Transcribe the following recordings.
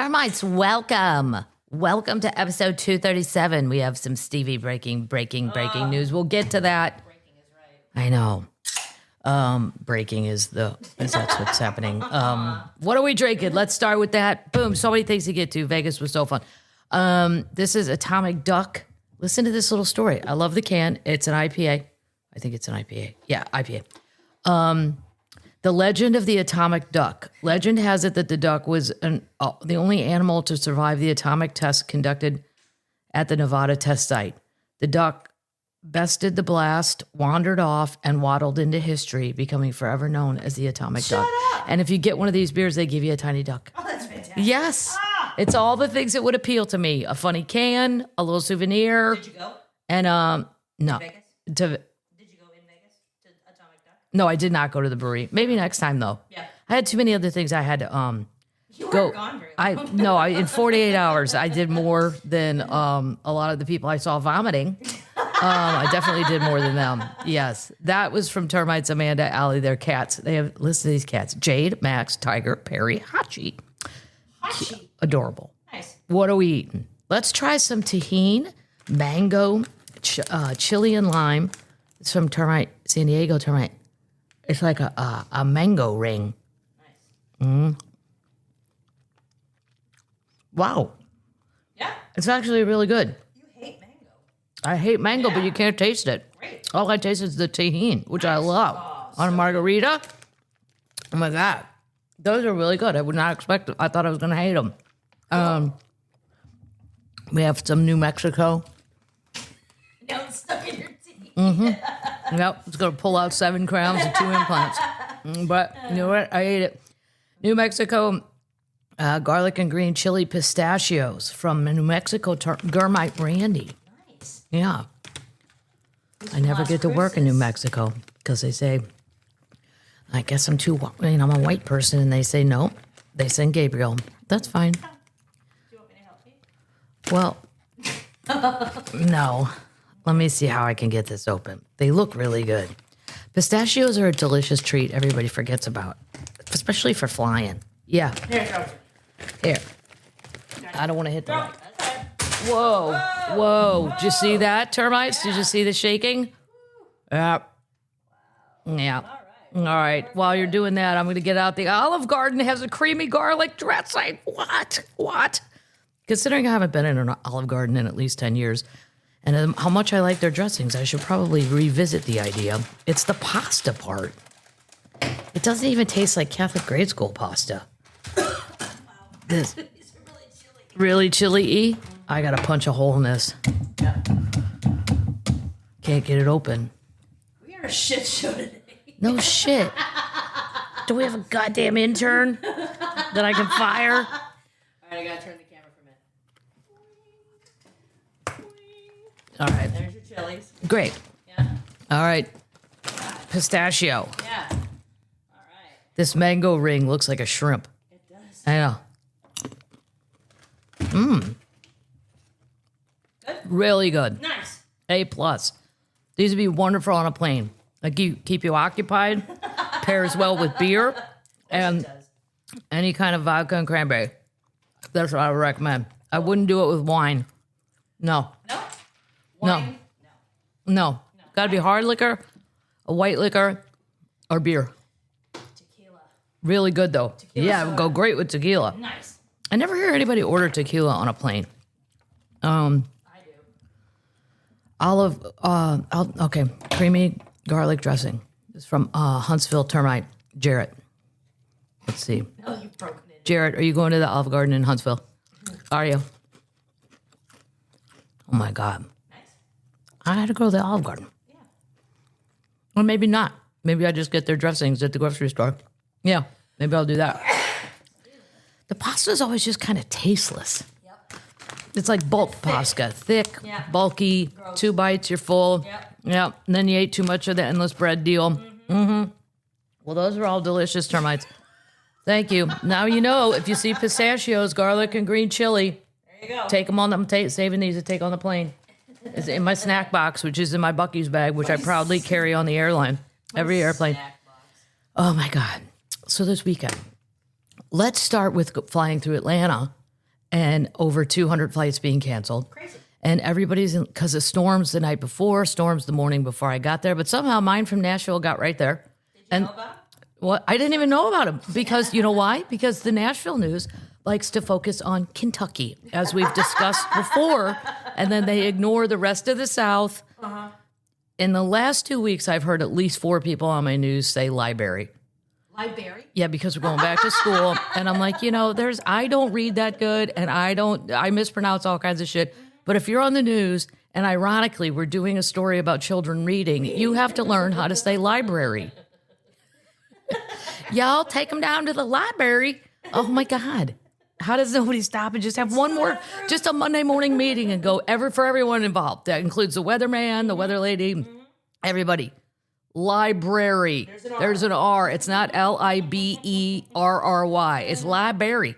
Termites, welcome. Welcome to episode 237. We have some Stevie breaking news. We'll get to that. Breaking is right. I know. Breaking is that's what's happening. What are we drinking? Let's start with that. Boom. So many things to get to. Vegas was so fun. This is Atomic Duck. Listen to this little story. I love the can. It's an IPA. I think it's an IPA. Yeah, IPA. The legend of the atomic duck. Legend has it that the duck was the only animal to survive the atomic test conducted at the Nevada test site. The duck bested the blast, wandered off, and waddled into history, becoming forever known as the atomic duck. Up. And if you get one of these beers, they give you a tiny duck. Oh, that's fantastic. Yes. It's all the things that would appeal to me. A funny can, a little souvenir. Did you go? And no. Vegas? To Did you go in Vegas to Atomic Duck? No, I did not go to the brewery. Maybe next time though. Yeah. I had too many other things I had to You go. weren't gone very long. In 48 hours I did more than a lot of the people I saw vomiting. I definitely did more than them. Yes. That was from Termites, Amanda, Allie, their cats. They have listen to these cats. Jade, Max, Tiger, Perry, Hachi. Hachi. Adorable. Nice. What are we eating? Let's try some Tajin, mango, chili and lime. It's from Termite, San Diego Termite. It's like a mango ring. Nice. Wow. Yeah. It's actually really good. You hate mango. I hate mango, but you can't taste it. Great. All I taste is the Tajin, which I love. Oh, On a margarita. Oh my God. Those are really good. I would not expect it. I thought I was going to hate them. We have some New Mexico. Now it's stuck in your teeth. Yep, it's going to pull out 7 crowns and 2 implants. But you know what? I ate it. New Mexico garlic and green chili pistachios from New Mexico Gourmet Brandy. Nice. Yeah. I never get to work in New Mexico because they say, I guess I'm I'm a white person, and they say, no, they send Gabriel. That's fine. Do you want me to help you? Well, no. Let me see how I can get this open. They look really good. Pistachios are a delicious treat everybody forgets about, especially for flying. Yeah. Here, throw it. Here. I don't want to hit the Throw light. it. That's right. Whoa. Did you see that, termites? Did you see the shaking? Yeah. Yeah. All right. While you're doing that, I'm going to get out the Olive Garden has a creamy garlic dressing. What? Considering I haven't been in an Olive Garden in at least 10 years, and how much I like their dressings, I should probably revisit the idea. It's the pasta part. It doesn't even taste like Catholic grade school pasta. This These are really chilly. really chili-y. I got to punch a hole in this. Yeah. Can't get it open. We are a shit show today. No shit. Do we have a goddamn intern that I can fire? All right, I gotta turn the camera for a minute. All right. There's your chilies. Great. Yeah. All right. Pistachio. Yeah. All right. This mango ring looks like a shrimp. It does. I know. Good. Really good. Nice. A+. These would be wonderful on a plane. Like keep you occupied. Pairs well with beer. And It does. any kind of vodka and cranberry. That's what I would recommend. I wouldn't do it with wine. No. No. Wine? No. Got to be hard liquor, a white liquor, or beer. Tequila. Really good, though. Yeah, it would go great with tequila. Nice. I never hear anybody order tequila on a plane. I do. Okay, creamy garlic dressing. It's from Huntsville Termite. Jarrett. Let's see. Oh, you've broken it. Jarrett, are you going to the Olive Garden in Huntsville? Are you? Oh, my God. Nice. I had to go to the Olive Garden. Yeah. Or maybe not. Maybe I just get their dressings at the grocery store. Yeah, maybe I'll do that. The pasta is always just kind of tasteless. Yep. It's like bulk pasta. Thick, Yeah. bulky, Gross. 2 bites, you're full. Yep. Yep. And then you ate too much of the endless bread deal. Mm-hmm. Well, those are all delicious, termites. Thank you. Now you know if you see pistachios, garlic, and green chili, There you go. take them on. I'm saving these to take on the plane. It's in my snack box, which is in my Buc-ee's bag, which I proudly carry on the airline. Every airplane. Snack box. Oh, my God. So this weekend, let's start with flying through Atlanta and over 200 flights being canceled. Crazy. And everybody's because of storms the night before, storms the morning before I got there. But somehow mine from Nashville got right there. Did you know about it? What? I didn't even know about them because you know why? Because the Nashville news likes to focus on Kentucky, as we've discussed before, and then they ignore the rest of the South. Uh-huh. In the last 2 weeks, I've heard at least 4 people on my news say library. Library? Yeah, because we're going back to school, and I'm like, I don't read that good, and I mispronounce all kinds of shit. But if you're on the news, and ironically, we're doing a story about children reading, you have to learn how to say library. Y'all take them down to the library. Oh my God. How does nobody stop and just have one more, just a Monday morning meeting and go for everyone involved? That includes the weatherman, the weather lady, everybody. Library. There's an R. It's not Liberry. It's library.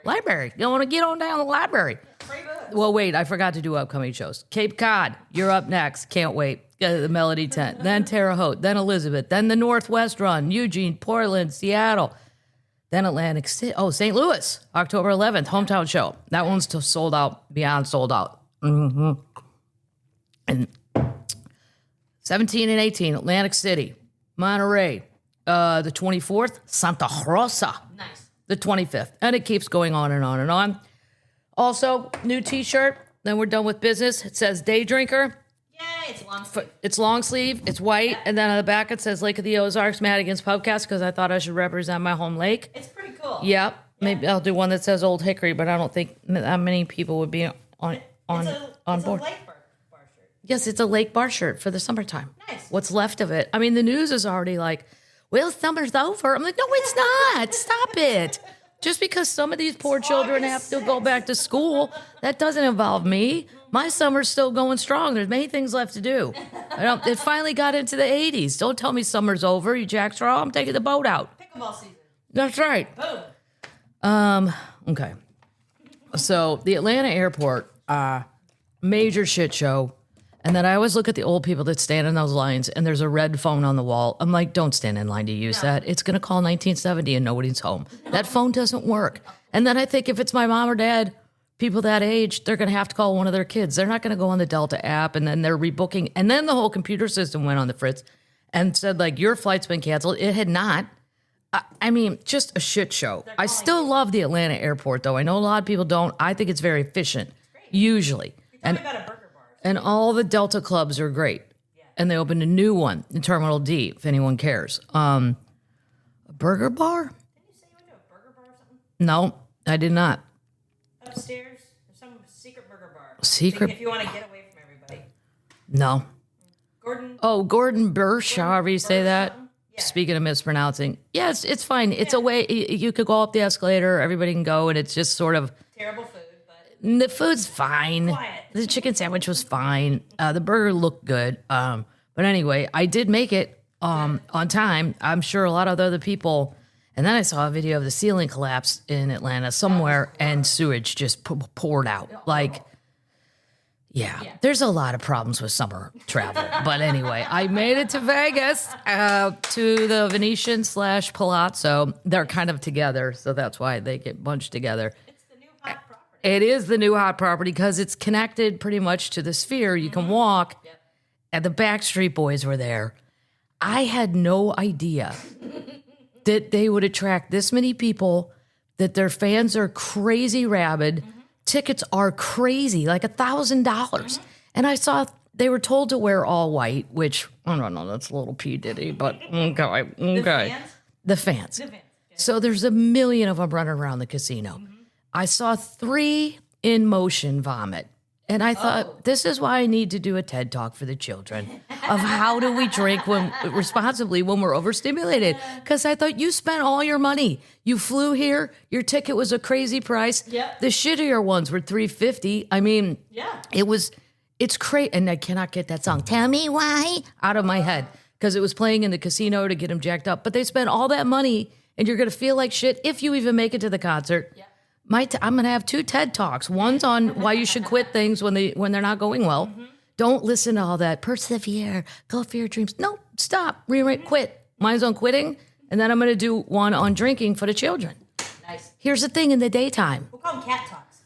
Library. You want to get on down the library. Well, wait, I forgot to do upcoming shows. Cape Cod, you're up next. Can't wait. The Melody Tent, then Terre Haute, then Elizabeth, then the Northwest Run, Eugene, Portland, Seattle, then Atlantic City. Oh, St. Louis, October 11th, hometown show. That one's still sold out, beyond sold out. Mm-hmm. And 17 and 18, Atlantic City, Monterey, the 24th, Santa Rosa. Nice. The 25th. And it keeps going on and on and on. Also, new t-shirt. Then we're done with business. It says Day Drinker. Yay, it's long sleeve. It's long sleeve. It's white. Yeah. And then on the back it says Lake of the Ozarks, Madigans Pubcast, because I thought I should represent my home lake. It's pretty cool. Yep. Maybe I'll do one that says Old Hickory, but I don't think that many people would be on board. It's a lake bar shirt. Yes, it's a lake bar shirt for the summertime. Nice. What's left of it. I mean, the news is already like, well, summer's over. I'm like, no, it's not. Stop it. Just because some of these poor children have to go back to school, that doesn't involve me. My summer's still going strong. There's many things left to do. It finally got into the 80s. Don't tell me summer's over, you jackstraw. I'm taking the boat out. Pickleball season. That's right. Boom. Okay. So the Atlanta airport, major shit show. And then I always look at the old people that stand in those lines and there's a red phone on the wall. I'm like, don't stand in line to use that. It's going to call 1970 and nobody's home. That phone doesn't work. And then I think if it's my mom or dad, people that age, they're going to have to call one of their kids. They're not going to go on the Delta app and then they're rebooking. And then the whole computer system went on the fritz and said, like, your flight's been canceled. It had not. I mean, just a shit show. I still love the Atlanta airport, though. I know a lot of people don't. I think it's very efficient, usually. Tell me about a burger bar. And all the Delta clubs are great. Yeah. And they opened a new one in Terminal D, if anyone cares. A burger bar? Didn't you say you went to a burger bar or something? No, I did not. Upstairs? There's some secret burger bar. Secret? If you want to get away from everybody. No. Gordon? Oh, Gordon Birch, however you say that. Yeah. Speaking of mispronouncing. Yes, it's fine. It's a way, you could go up the escalator, everybody can go, and it's just sort of... Terrible food, but... The food's fine. Quiet. The chicken sandwich was fine. The burger looked good. But anyway, I did make it on time. I'm sure a lot of the other people. And then I saw a video of the ceiling collapse in Atlanta somewhere, and sewage just poured out. Like, yeah, there's a lot of problems with summer travel. But anyway, I made it to Vegas, to the Venetian / Palazzo. They're kind of together, so that's why they get bunched together. It is the new hot property because it's connected pretty much to the Sphere. You can walk, and the Backstreet Boys were there. I had no idea that they would attract this many people, that their fans are crazy rabid. Tickets are crazy, like $1,000. And I saw they were told to wear all white, which, I don't know, that's a little P. Diddy, but okay. The fans. So there's a million of them running around the casino. I saw 3 in motion vomit. And I thought, this is why I need to do a TED Talk for the children of how do we drink responsibly when we're overstimulated. Because I thought, you spent all your money. You flew here. Your ticket was a crazy price. Yep. The shittier ones were $350. I mean, it's crazy. And I cannot get that song, Tell Me Why, out of my head. Because it was playing in the casino to get them jacked up. But they spent all that money, and you're going to feel like shit if you even make it to the concert. Yep. I'm going to have 2 TED Talks. One's on why you should quit things when they're not going well. Don't listen to all that. Persevere. Go for your dreams. No, stop. Quit. Mine's on quitting. And then I'm going to do one on drinking for the children. Nice. Here's the thing in the daytime. We'll call them cat talks.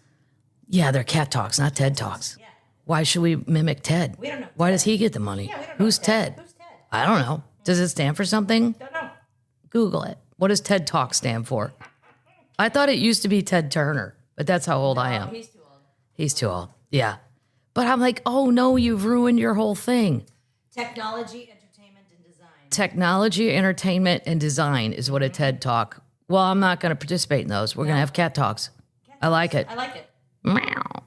Yeah, they're cat talks, not TED Talks. Yeah. Why should we mimic Ted? We don't know. Why does he get the money? Yeah, we don't know. Who's Ted? Who's Ted? I don't know. Does it stand for something? Don't know. Google it. What does TED Talk stand for? I thought it used to be Ted Turner, but that's how old I am. He's too old. He's too old. Yeah. But I'm like, oh no, you've ruined your whole thing. Technology, entertainment, and design. Technology, entertainment, and design is what a TED Talk. Well, I'm not going to participate in those. We're going to have cat talks. I like it. I like it. Meow.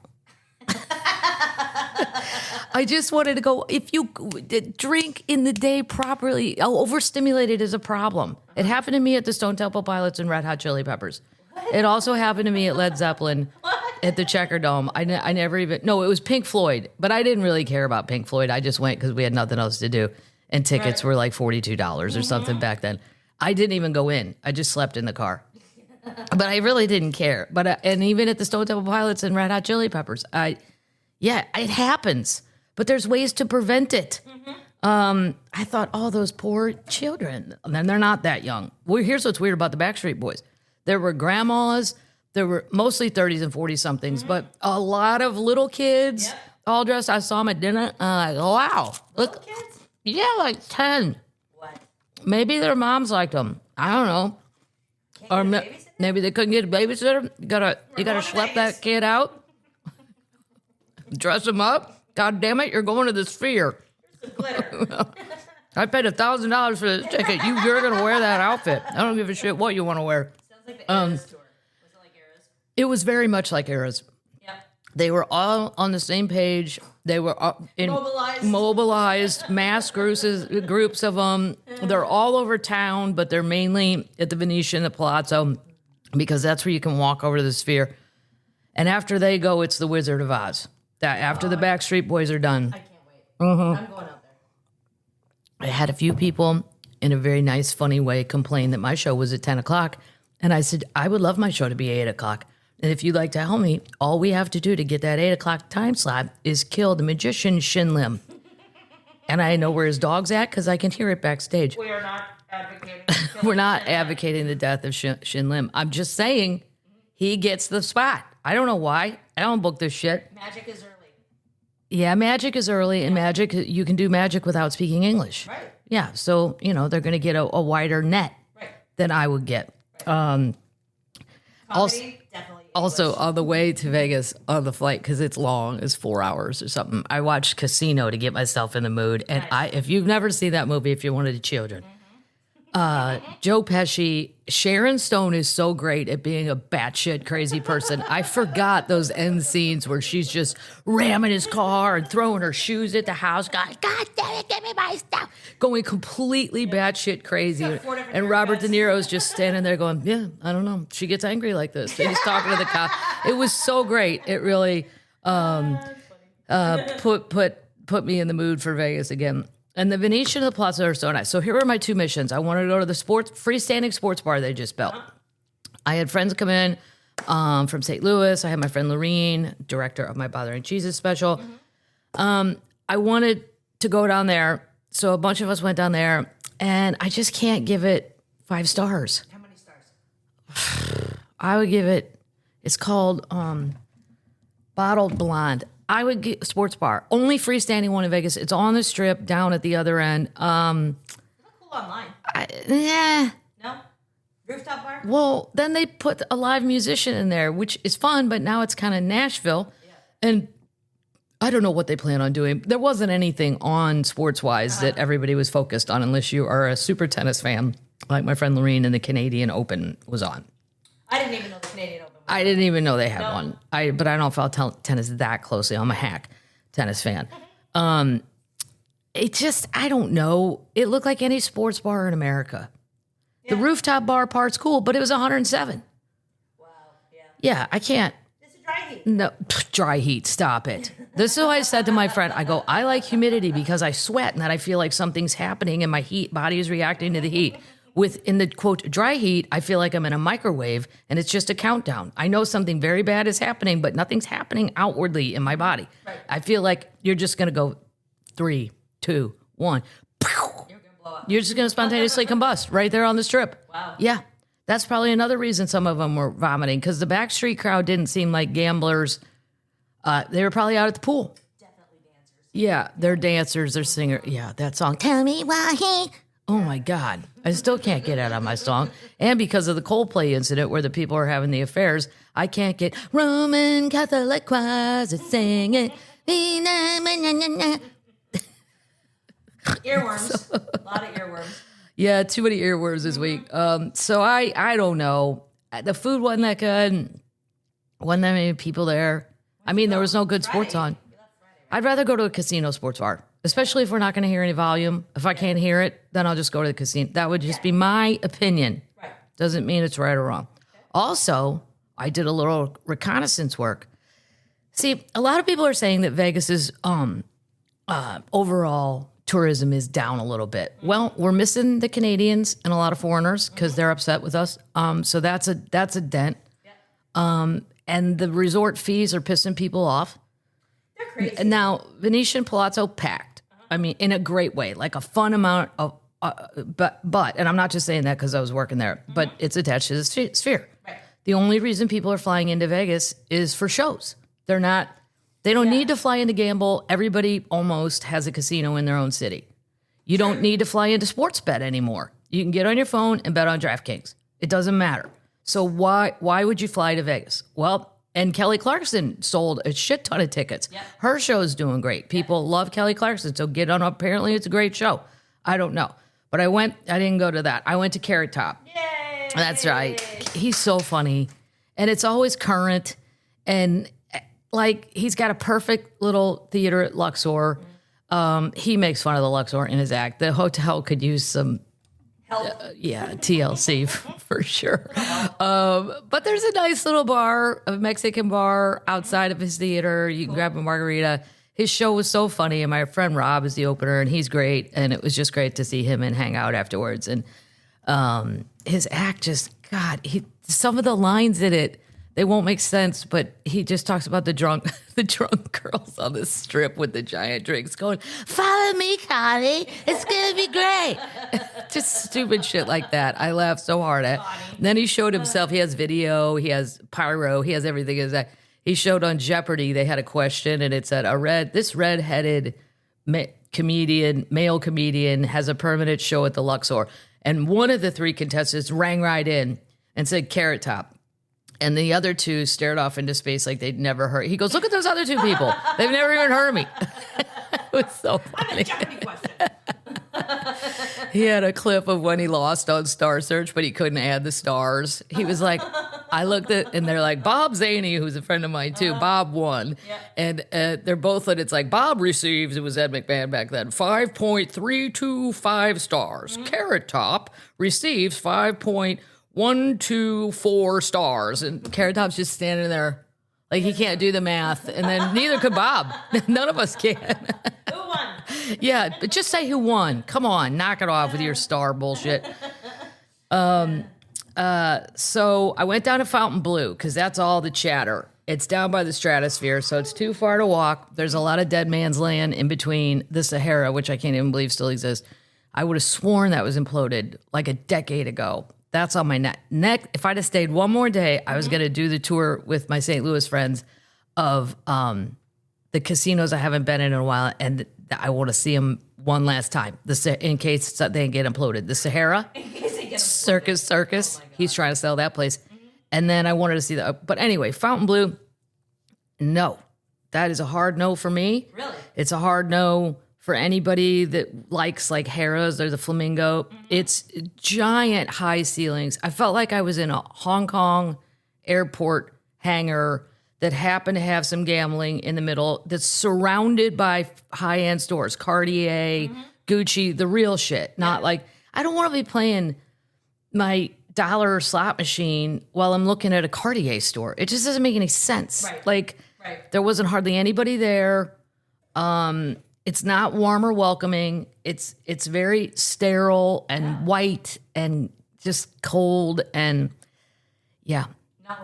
I just wanted to go, if you drink in the day properly, overstimulated is a problem. It happened to me at the Stone Temple Pilots and Red Hot Chili Peppers. It also happened to me at Led Zeppelin at the Checker Dome. I never even, no, it was Pink Floyd, but I didn't really care about Pink Floyd. I just went because we had nothing else to do. And tickets were like $42 or something back then. I didn't even go in. I just slept in the car. But I really didn't care. But and even at the Stone Temple Pilots and Red Hot Chili Peppers, yeah, it happens. But there's ways to prevent it. I thought, oh, those poor children. And then they're not that young. Well, here's what's weird about the Backstreet Boys. There were grandmas. There were mostly 30s and 40-somethings, but a lot of little kids all dressed. I saw them at dinner. Like, oh, wow. Little kids? Yeah, like 10. What? Maybe their moms liked them. I don't know. Can't Or get a babysitter? maybe they couldn't get a babysitter. You gotta going to schlep Vegas. that kid out, dress him up. God damn it, you're going to the Sphere. Some glitter. I paid $1,000 for this ticket. You're gonna wear that outfit. I don't give a shit what you want to wear. Sounds like the Eras tour. Was it like Eras? It was very much like Eras. Yep. They were all on the same page. They were mobilized mass groups of them. They're all over town, but they're mainly at the Venetian, the Palazzo, because that's where you can walk over to the Sphere. And after they go, it's the Wizard of Oz. That after the Backstreet Boys are done. I can't wait. I'm going out there. I had a few people in a very nice, funny way complain that my show was at 10 o'clock. And I said, I would love my show to be 8 o'clock. And if you'd like to help me, all we have to do to get that 8 o'clock time slot is kill the magician Shin Lim. And I know where his dog's at because I can hear it backstage. We are not advocating. We're not advocating the death of Shin Lim. I'm just saying he gets the spot. I don't know why. I don't book this shit. Magic is early. Yeah, magic is early, and magic, you can do magic without speaking English. Right. Yeah, so, they're going to get a wider net than I would get. Comedy, Also, definitely. Also, on the way to Vegas on the flight, because it's long, it's 4 hours or something, I watched Casino to get myself in the mood. And if you've never seen that movie, if you're one of the children, Joe Pesci, Sharon Stone is so great at being a batshit crazy person. I forgot those end scenes where she's just ramming his car and throwing her shoes at the house. God damn it, give me my stuff. Going completely batshit crazy. And Robert De Niro's just standing there going, yeah, I don't know. She gets angry like this. And he's talking to the cop. It was so great. It really put me in the mood for Vegas again. And the Venetian and the Plaza are so nice. So here are my two missions. I wanted to go to the freestanding sports bar they just built. I had friends come in from St. Louis. I had my friend Lorene, director of my Bothering Jesus special. I wanted to go down there. So a bunch of us went down there. And I just can't give it 5 stars. How many stars? I would give it, it's called Bottled Blonde. I would get sports bar. Only freestanding one in Vegas. It's on the Strip, down at the other end. They look cool online. No? Rooftop bar? Well, then they put a live musician in there, which is fun, but now it's kind of Nashville. Yeah. And I don't know what they plan on doing. There wasn't anything on sports-wise that everybody was focused on unless you are a super tennis fan, like my friend Lorene, and the Canadian Open was on. I didn't even know the Canadian Open. I didn't even know they had one. But I don't follow tennis that closely. I'm a hack tennis fan. It just, I don't know. It looked like any sports bar in America. Yeah. The rooftop bar part's cool, but it was 107. Wow, yeah. Yeah, I can't. It's a dry heat. No, dry heat, stop it. This is what I said to my friend. I go, I like humidity because I sweat and that I feel like something's happening and my body is reacting to the heat. In the, quote, dry heat, I feel like I'm in a microwave and it's just a countdown. I know something very bad is happening, but nothing's happening outwardly in my body. Right. I feel like you're just going to go 3, 2, 1. You're going to blow up. You're just going to spontaneously combust right there on the Strip. Wow. Yeah. That's probably another reason some of them were vomiting because the Backstreet crowd didn't seem like gamblers They were probably out at the pool. Definitely dancers. Yeah, they're dancers, they're singers. Yeah, that song. Tell me why he. Oh my God. I still can't get out of my song. And because of the Coldplay incident where the people are having the affairs, I can't get Roman Catholic choirs are singing. Earworms. A lot of earworms. Yeah, too many earworms this week. So I don't know. The food wasn't that good. Wasn't that many people there. I mean, there was no good sports on. I'd rather go to a casino sports bar, especially if we're not going to hear any volume. If I can't hear it, then I'll just go to the casino. That would just be my opinion. Right. Doesn't mean it's right or wrong. Also, I did a little reconnaissance work. See, a lot of people are saying that Vegas's overall tourism is down a little bit. Well, we're missing the Canadians and a lot of foreigners because they're upset with us. So that's a dent. And the resort fees are pissing people off. They're crazy. Now, Venetian Palazzo packed. I mean, in a great way, like a fun amount of, but, and I'm not just saying that because I was working there, but it's attached to the sphere. Right. The only reason people are flying into Vegas is for shows. They don't need to fly into gamble. Everybody almost has a casino in their own city. You don't need to fly into sports bet anymore. You can get on your phone and bet on DraftKings. It doesn't matter. So why would you fly to Vegas? Well, and Kelly Clarkson sold a shit ton of tickets. Yep. Her show's doing great. People love Kelly Clarkson, so get on. Apparently, it's a great show. I don't know. But I didn't go to that. I went to Carrot Top. Yay! That's right. He's so funny. And it's always current. And like, he's got a perfect little theater at Luxor. He makes fun of the Luxor in his act. The hotel could use some TLC for sure. But there's a nice little bar, a Mexican bar outside of his theater. You can grab a margarita. His show was so funny, and my friend Rob is the opener, and he's great. And it was just great to see him and hang out afterwards. And his act just, God, some of the lines in it, they won't make sense, but he just talks about the drunk girls on the strip with the giant drinks going, "Follow me, Connie. It's going to be great." Just stupid shit like that. I laughed so hard at. Then he showed himself. He has video. He has pyro. He has everything. He showed on Jeopardy. They had a question, and it said, this red-headed male comedian has a permanent show at the Luxor. And one of the three contestants rang right in and said Carrot Top. And the other two stared off into space like they'd never heard. He goes, "Look at those other two people. They've never even heard of me." It was so funny. I'm a Jeopardy question. He had a clip of when he lost on Star Search, but he couldn't add the stars. He was like, I looked at, and they're like, Bob Zaney, who's a friend of mine too, Bob won. Yeah. And they're both, and it's like, Bob receives, it was Ed McMahon back then, 5.325 stars. Carrot Top receives 5.124 stars. And Carrot Top's just standing there like he can't do the math. And then neither could Bob. None of us can. Who won? Yeah, but just say who won. Come on, knock it off with your star bullshit. So I went down to Fontainebleau because that's all the chatter. It's down by the stratosphere, so it's too far to walk. There's a lot of dead man's land in between the Sahara, which I can't even believe still exists. I would have sworn that was imploded like a decade ago. That's on my neck. If I'd have stayed one more day, I was going to do the tour with my St. Louis friends of the casinos I haven't been in a while, and I want to see them one last time, in case they get imploded. The Sahara, Circus. Oh he's trying to sell that place. And then I wanted to see but anyway, Fontainebleau, no. That is a hard no for me. Really? It's a hard no for anybody that likes like Harrah's. There's a Flamingo. It's giant high ceilings. I felt like I was in a Hong Kong airport hangar that happened to have some gambling in the middle, that's surrounded by high-end stores, Cartier, Gucci, the real shit. Not like, I don't want to be playing my dollar slot machine while I'm looking at a Cartier store. It just doesn't make any sense. Right. There wasn't hardly anybody there. It's not warm or welcoming. It's very sterile and white and just cold and yeah.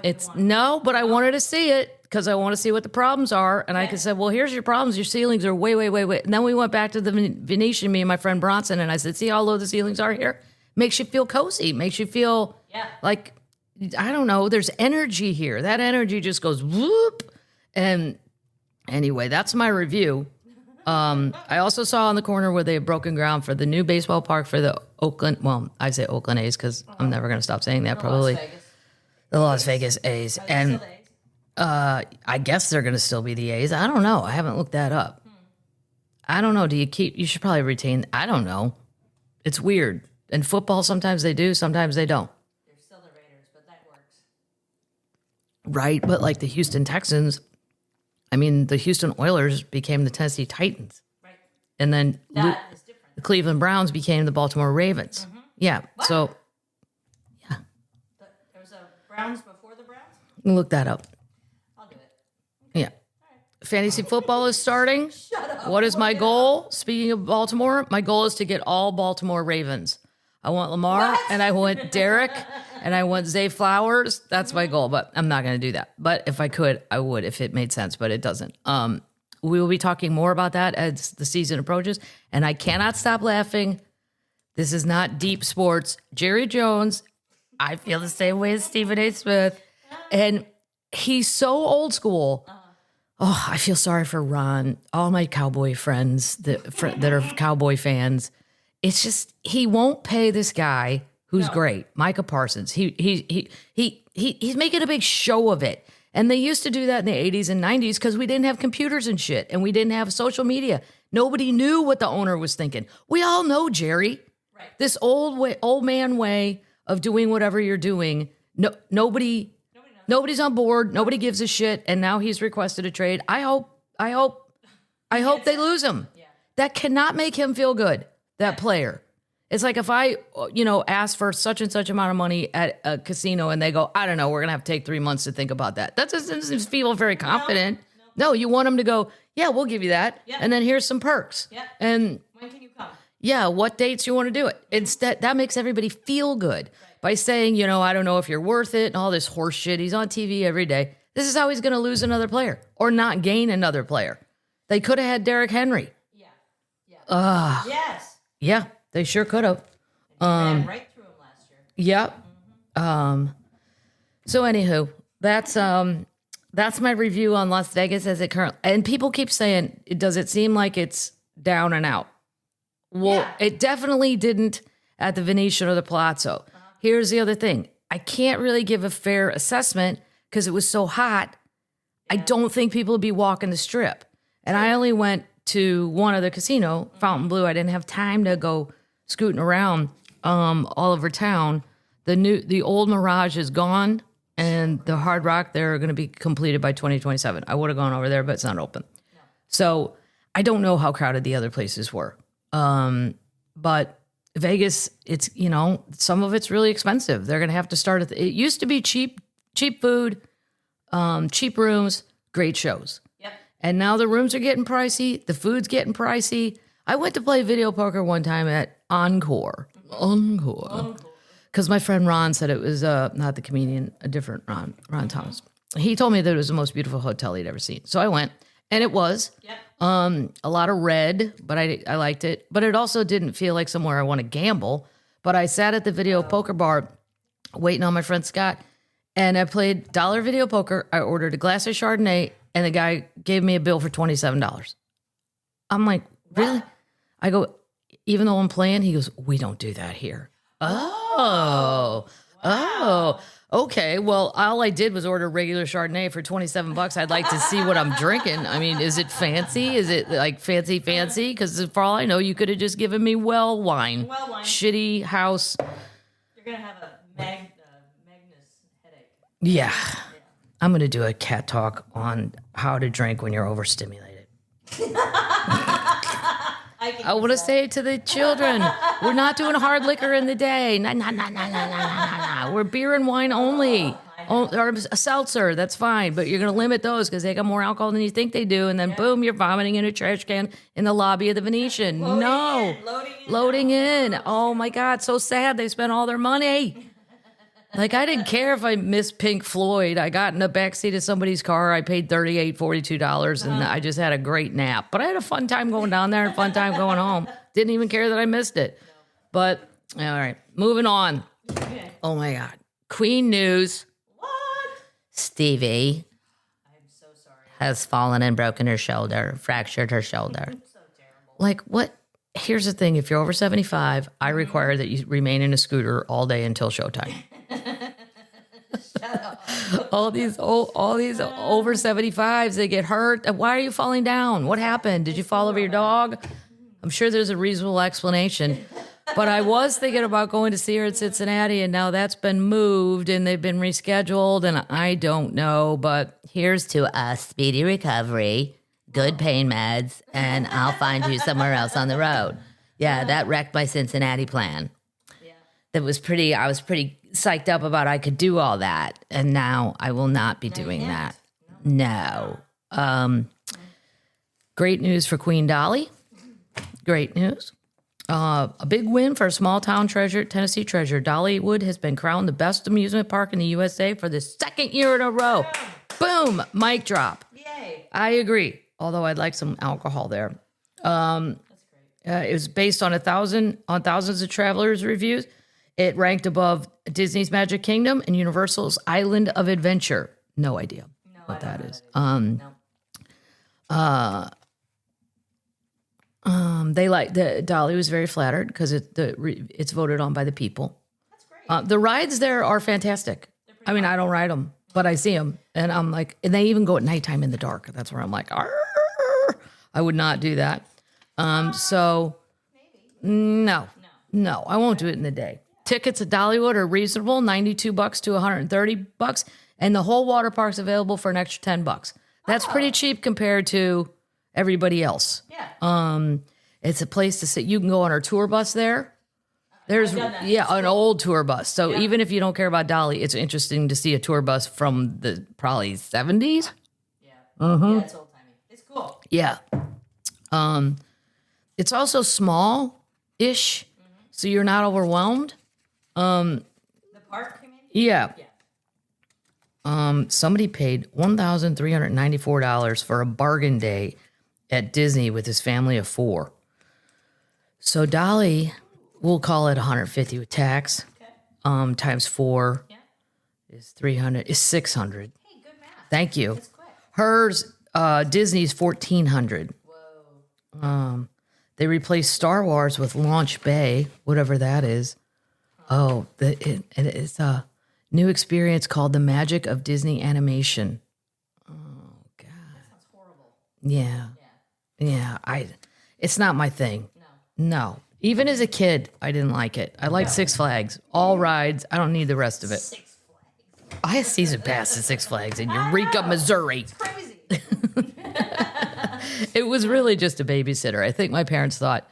But I wanted to see it because I want to see what the problems are. And I could say, well, here's your problems. Your ceilings are way. And then we went back to the Venetian, me and my friend Bronson, and I said, see how low the ceilings are here? Makes you feel cozy. Makes you feel like, I don't know, there's energy here. That energy just goes whoop. And Anyway, that's my review. I also saw on the corner where they had broken ground for the new baseball park for the Oakland. Well, I say Oakland A's because I'm never going to stop saying that. Probably the Las Vegas A's, and I guess they're going to still be the A's. I don't know. I haven't looked that up. I don't know. You should probably retain. I don't know. It's weird. In football, sometimes they do, sometimes they don't. They're still the Raiders, but that works. Right, but like the Houston Texans. I mean, the Houston Oilers became the Tennessee Titans. Right. And then That is different. the Cleveland Browns became the Baltimore Ravens. Mm-hmm. Yeah. What? So, There was a Browns before the Browns? look that up. I'll do it. Yeah. Fantasy football is starting. Shut up. What is my goal? Speaking of Baltimore, my goal is to get all Baltimore Ravens. I want Lamar and I want Derek and I want Zay Flowers. That's my goal, but I'm not going to do that. But if I could, I would if it made sense, but it doesn't. We will be talking more about that as the season approaches. And I cannot stop laughing. This is not deep sports. Jerry Jones, I feel the same way as Stephen A. Smith. And he's so old school. Oh, I feel sorry for Ron, all my cowboy friends that are cowboy fans. It's just he won't pay this guy who's great, Micah Parsons. He's making a big show of it. And they used to do that in the 80s and 90s because we didn't have computers and shit, and we didn't have social media. Nobody knew what the owner was thinking. We all know, Jerry. Right. This old man way of doing whatever you're doing. Nobody's on board. Nobody gives a shit. And now he's requested a trade. I hope they lose him. Yeah. That cannot make him feel good. That player. It's like if I, ask for such and such amount of money at a casino and they go, I don't know, we're going to have to take 3 months to think about that. That doesn't feel very confident. No, you want them to go, yeah, we'll give you that. Yeah. And then here's some perks. Yeah. And When can you come? yeah, what dates you want to do it. Instead, that makes everybody feel good by saying, I don't know if you're worth it and all this horse shit. He's on TV every day. This is how he's going to lose another player or not gain another player. They could have had Derrick Henry. Yeah. Yeah. Yes. Yeah, they sure could have. Ran right through him last year. Yep. So anywho, that's my review on Las Vegas as it currently. And people keep saying, does it seem like it's down and out? Well, It definitely didn't at the Venetian or the Palazzo. Here's the other thing. I can't really give a fair assessment because it was so hot. I don't think people would be walking the strip. And I only went to one other casino, Fontainebleau. I didn't have time to go scooting around all over town. The old Mirage is gone, and the Hard Rock, they're going to be completed by 2027. I would have gone over there, but it's not open. No. So I don't know how crowded the other places were. But Vegas, it's, some of it's really expensive. They're going to have to start it used to be cheap food, cheap rooms, great shows. Yep. And now the rooms are getting pricey. The food's getting pricey. I went to play video poker one time at Encore. Because my friend Ron said it was not the comedian, a different Ron Thomas. He told me that it was the most beautiful hotel he'd ever seen. So I went, and it was. Yep. A lot of red, but I liked it. But it also didn't feel like somewhere I want to gamble. But I sat at the video poker bar waiting on my friend Scott, and I played dollar video poker. I ordered a glass of Chardonnay, and the guy gave me a bill for $27. I'm like, really? I go, even though I'm playing, he goes, we don't do that here. Oh, okay. Well, all I did was order regular Chardonnay for $27. I'd like to see what I'm drinking. I mean, is it fancy? Is it like fancy? Because for all I know, you could have just given me well wine. Shitty house. You're going to have a Magnus headache. Yeah. I'm going to do a cat talk on how to drink when you're overstimulated. I want to say to the children, we're not doing hard liquor in the day. Nah. We're beer and wine only. Or a seltzer, that's fine. But you're going to limit those because they got more alcohol than you think they do. And then boom, you're vomiting in a trash can in the lobby of the Venetian. Loading in. Oh my God, so sad. They spent all their money. Like, I didn't care if I missed Pink Floyd. I got in the backseat of somebody's car. I paid $38, $42, and I just had a great nap. But I had a fun time going down there and a fun time going home. Didn't even care that I missed it. But, all right, moving on. Okay. Oh, my God. Queen news. What? Stevie. I'm so sorry. has fallen and broken her shoulder, fractured her shoulder. So terrible. Like, what? Here's the thing. If you're over 75, I require that you remain in a scooter all day until showtime. Shut up. all these over 75s, they get hurt. Why are you falling down? What happened? Did you fall over your dog? I'm sure there's a reasonable explanation. But I was thinking about going to see her in Cincinnati, and now that's been moved and they've been rescheduled, and I don't know. But here's to a speedy recovery, good pain meds, and I'll find you somewhere else on the road. Yeah, that wrecked my Cincinnati plan. Yeah. I was pretty psyched up about I could do all that, and now I will not be doing that. No. Great news for Queen Dolly. Great news. A big win for a small town treasure, Tennessee treasure. Dollywood has been crowned the best amusement park in the USA for the second year in a row. Boom, mic drop. Yay. I agree. Although I'd like some alcohol there. That's great. It was based on thousands of travelers' reviews. It ranked above Disney's Magic Kingdom and Universal's Island of Adventure. No idea what that is. They like Dolly was very flattered because it's voted on by the people. That's great. The rides there are fantastic. I mean, I don't ride them, but I see them, and I'm like, and they even go at nighttime in the dark. That's where I'm like, arr! I would not do that. So no, I won't do it in the day. Tickets at Dollywood are reasonable, $92 to $130, and the whole water park's available for an extra $10. That's pretty cheap compared to everybody else. Yeah. It's a place to sit. You can go on our tour bus there. There's an old tour bus. So even if you don't care about Dolly, it's interesting to see a tour bus from the probably 70s. Yeah. Yeah, it's old timey. It's cool. Yeah. It's also small-ish, so you're not overwhelmed. The park, you mean? Yeah. Yeah. Somebody paid $1,394 for a bargain day at Disney with his family of 4. So Dolly, we'll call it $150 with tax. Okay. Times 4 Yeah. is $600. Hey, good math. Thank you. That's quick. Hers, Disney's $1,400. Whoa. They replaced Star Wars with Launch Bay, whatever that is. Oh, it's a new experience called The Magic of Disney Animation. Oh, God. That sounds horrible. Yeah. Yeah. Yeah. It's not my thing. No. No. Even as a kid, I didn't like it. I like Six Flags. All rides. I don't need the rest of it. Six Flags. I had season pass at Six Flags in Eureka, Missouri. Crazy. It was really just a babysitter. I think my parents thought,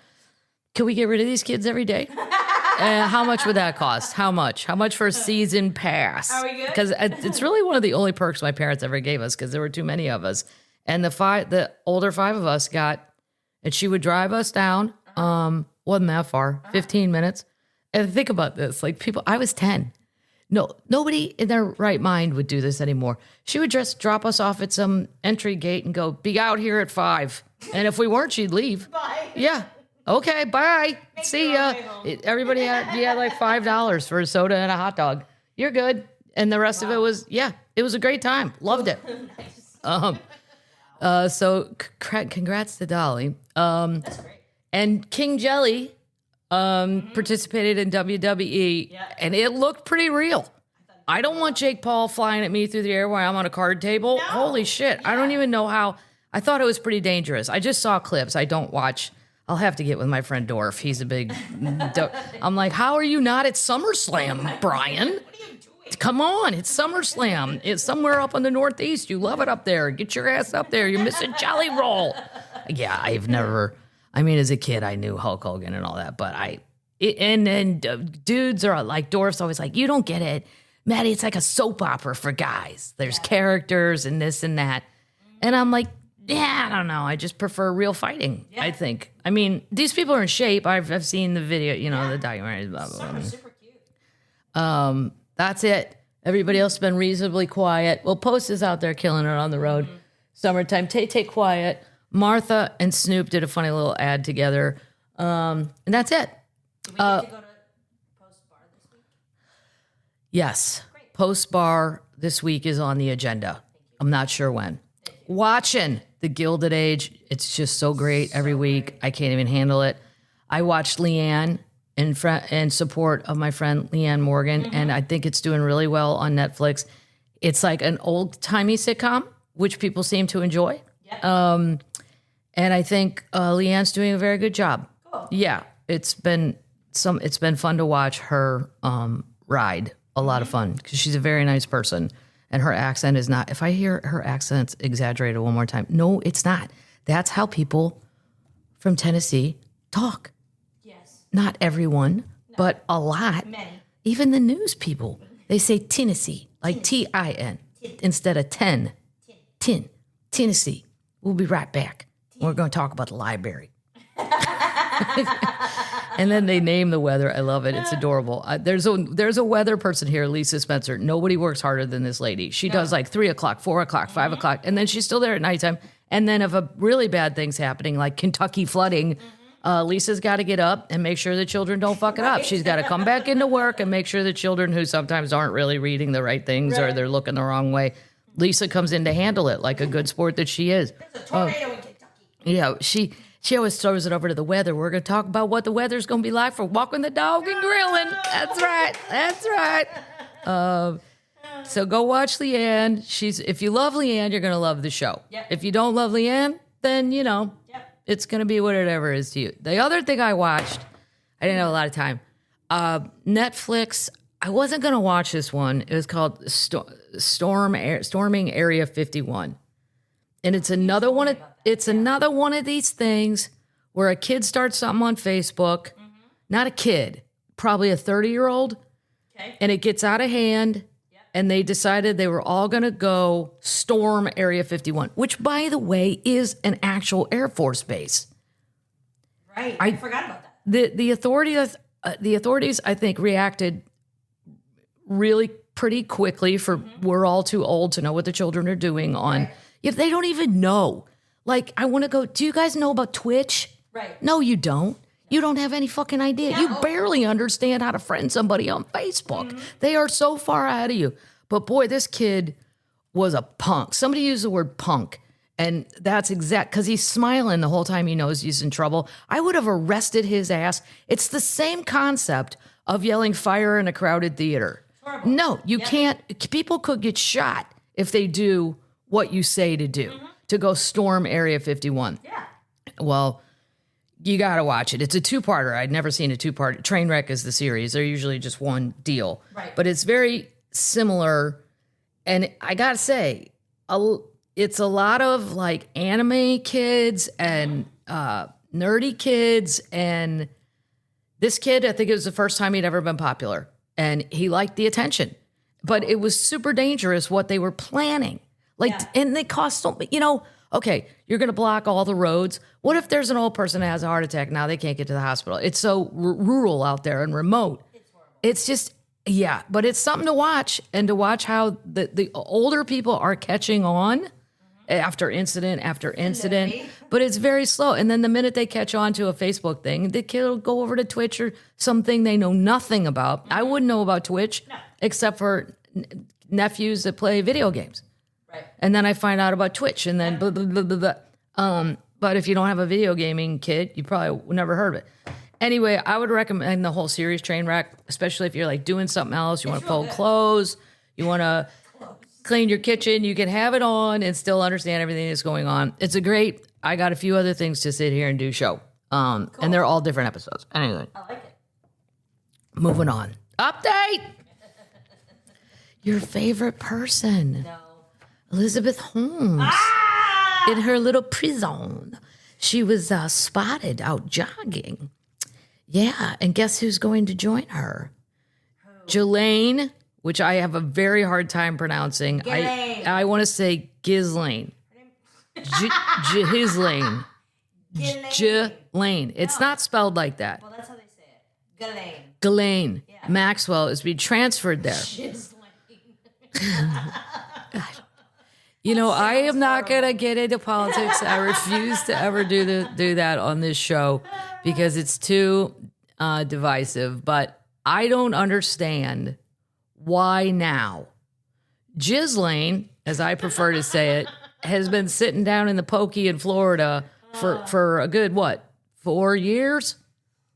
can we get rid of these kids every day? How much would that cost? How much? How much for a season pass? Are we good? Because it's really one of the only perks my parents ever gave us because there were too many of us. And the older 5 of us got, and she would drive us down. Wasn't that far, 15 minutes. And think about this, like I was 10. No, nobody in their right mind would do this anymore. She would just drop us off at some entry gate and go, be out here at 5. And if we weren't, she'd leave. Bye. Yeah. Okay, bye. See your ya. way home. Everybody had like $5 for a soda and a hot dog. You're good. And the rest of it was, it was a great time. Loved it. Nice. So congrats to Dolly. That's great. And King Jelly participated in WWE, and it looked pretty real. I don't want Jake Paul flying at me through the air while I'm on a card table. No. Holy shit. I don't even know how. I thought it was pretty dangerous. I just saw clips. I don't watch. I'll have to get with my friend Dorf. He's a big... I'm like, how are you not at SummerSlam, Brian? What are you doing? Come on, it's SummerSlam. It's somewhere up in the Northeast. You love it up there. Get your ass up there. You're missing Jelly Roll. Yeah, I've never... I mean, as a kid, I knew Hulk Hogan and all that, but dudes are like, Dorf's always like, you don't get it. Maddie, it's like a soap opera for guys. There's characters and this and that. And I'm like, yeah, I don't know. I just prefer real fighting, I think. I mean, these people are in shape. I've seen the video, the documentaries, blah, blah, blah. Super cute. That's it. Everybody else has been reasonably quiet. Well, Post is out there killing it on the road. Summertime, Tay quiet. Martha and Snoop did a funny little ad together. And that's it. Do we get to go to Post Bar this week? Yes. Great. Post Bar this week is on the agenda. I'm not sure when. watching The Gilded Age. It's just so great every week. I can't even handle it. I watched Leanne in support of my friend Leanne Morgan, and I think it's doing really well on Netflix. It's like an old-timey sitcom, which people seem to enjoy. Yep. And I think Leanne's doing a very good job. Cool. Yeah, it's been fun to watch her ride. A lot of fun because she's a very nice person, and her accent is not. If I hear her accent's exaggerated one more time, no, it's not. That's how people from Tennessee talk. Yes. Not everyone, but a lot. Many. Even the news people, they say Tennessee, like Tin, instead of 10. Tin. Tennessee. We'll be right back. We're going to talk about the library. And then they name the weather. I love it. It's adorable. There's a weather person here, Lisa Spencer. Nobody works harder than this lady. She does like 3 o'clock, 4 o'clock, 5 o'clock, and then she's still there at nighttime. And then if a really bad thing's happening, like Kentucky flooding, Lisa's got to get up and make sure the children don't fuck it up. She's got to come back into work and make sure the children who sometimes aren't really reading the right things or they're looking the wrong way, Lisa comes in to handle it like a good sport that she is. There's a tornado in Kentucky. Yeah, she always throws it over to the weather. We're going to talk about what the weather's going to be like for walking the dog and grilling. That's right. That's right. So go watch Leanne. If you love Leanne, you're going to love the show. Yep. If you don't love Leanne, then, it's going to be whatever it is to you. The other thing I watched, I didn't have a lot of time. Netflix, I wasn't going to watch this one. It was called Storming Area 51. And it's another one of these things where a kid starts something on Facebook, not a kid, probably a 30-year-old, and it gets out of hand, and they decided they were all going to go storm Area 51, which, by the way, is an actual Air Force base. Right. I forgot about that. The authorities, I think, reacted really pretty quickly for we're all too old to know what the children are doing on. If they don't even know. Like, I want to go, do you guys know about Twitch? Right. No, you don't. You don't have any fucking idea. No. You barely understand how to friend somebody on Facebook. They are so far ahead of you. But boy, this kid was a punk. Somebody used the word punk. And that's exact, because he's smiling the whole time he knows he's in trouble. I would have arrested his ass. It's the same concept of yelling fire in a crowded theater. Horrible. No, you can't. People could get shot if they do what you say to do, to go storm Area 51. Yeah. Well, you got to watch it. It's a two-parter. I'd never seen a two-part. Trainwreck is the series. They're usually just one deal. Right. But it's very similar. And I got to say, it's a lot of like anime kids and nerdy kids. And this kid, I think it was the first time he'd ever been popular. And he liked the attention. But it was super dangerous what they were planning. Like, and they cost so, okay, you're going to block all the roads. What if there's an old person that has a heart attack? Now they can't get to the hospital. It's so rural out there and remote. It's horrible. It's just, but it's something to watch, and to watch how the older people are catching on after incident after incident. But it's very slow. And then the minute they catch on to a Facebook thing, the kid will go over to Twitch or something they know nothing about. I wouldn't know about Twitch except for nephews that play video games. Right. And then I find out about Twitch, and then blah, blah, blah, blah, blah. But if you don't have a video gaming kid, you probably never heard of it. Anyway, I would recommend the whole series, Trainwreck, especially if you're like doing something else. You want to fold clothes. You want to clean your kitchen. You can have it on and still understand everything that's going on. It's I got a few other things to sit here and do show. And they're all different episodes. Anyway. I like it. Moving on. Update! Your favorite person. No. Elizabeth Holmes, in her little prison. She was spotted out jogging. Yeah, and guess who's going to join her? Ghislaine, which I have a very hard time pronouncing. I want to say Ghislaine. Ghislaine. Ghislaine. It's not spelled like that. Well, that's how they say it. Ghislaine Yeah. Maxwell is being transferred there. I am not going to get into politics. I refuse to ever do that on this show because it's too divisive. But I don't understand why now. Ghislaine, as I prefer to say it, has been sitting down in the pokey in Florida for a good, 4 years?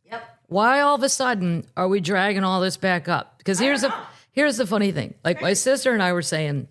Yep. Why all of a sudden are we dragging all this back up? Because here's the funny thing. Like my sister and I were saying,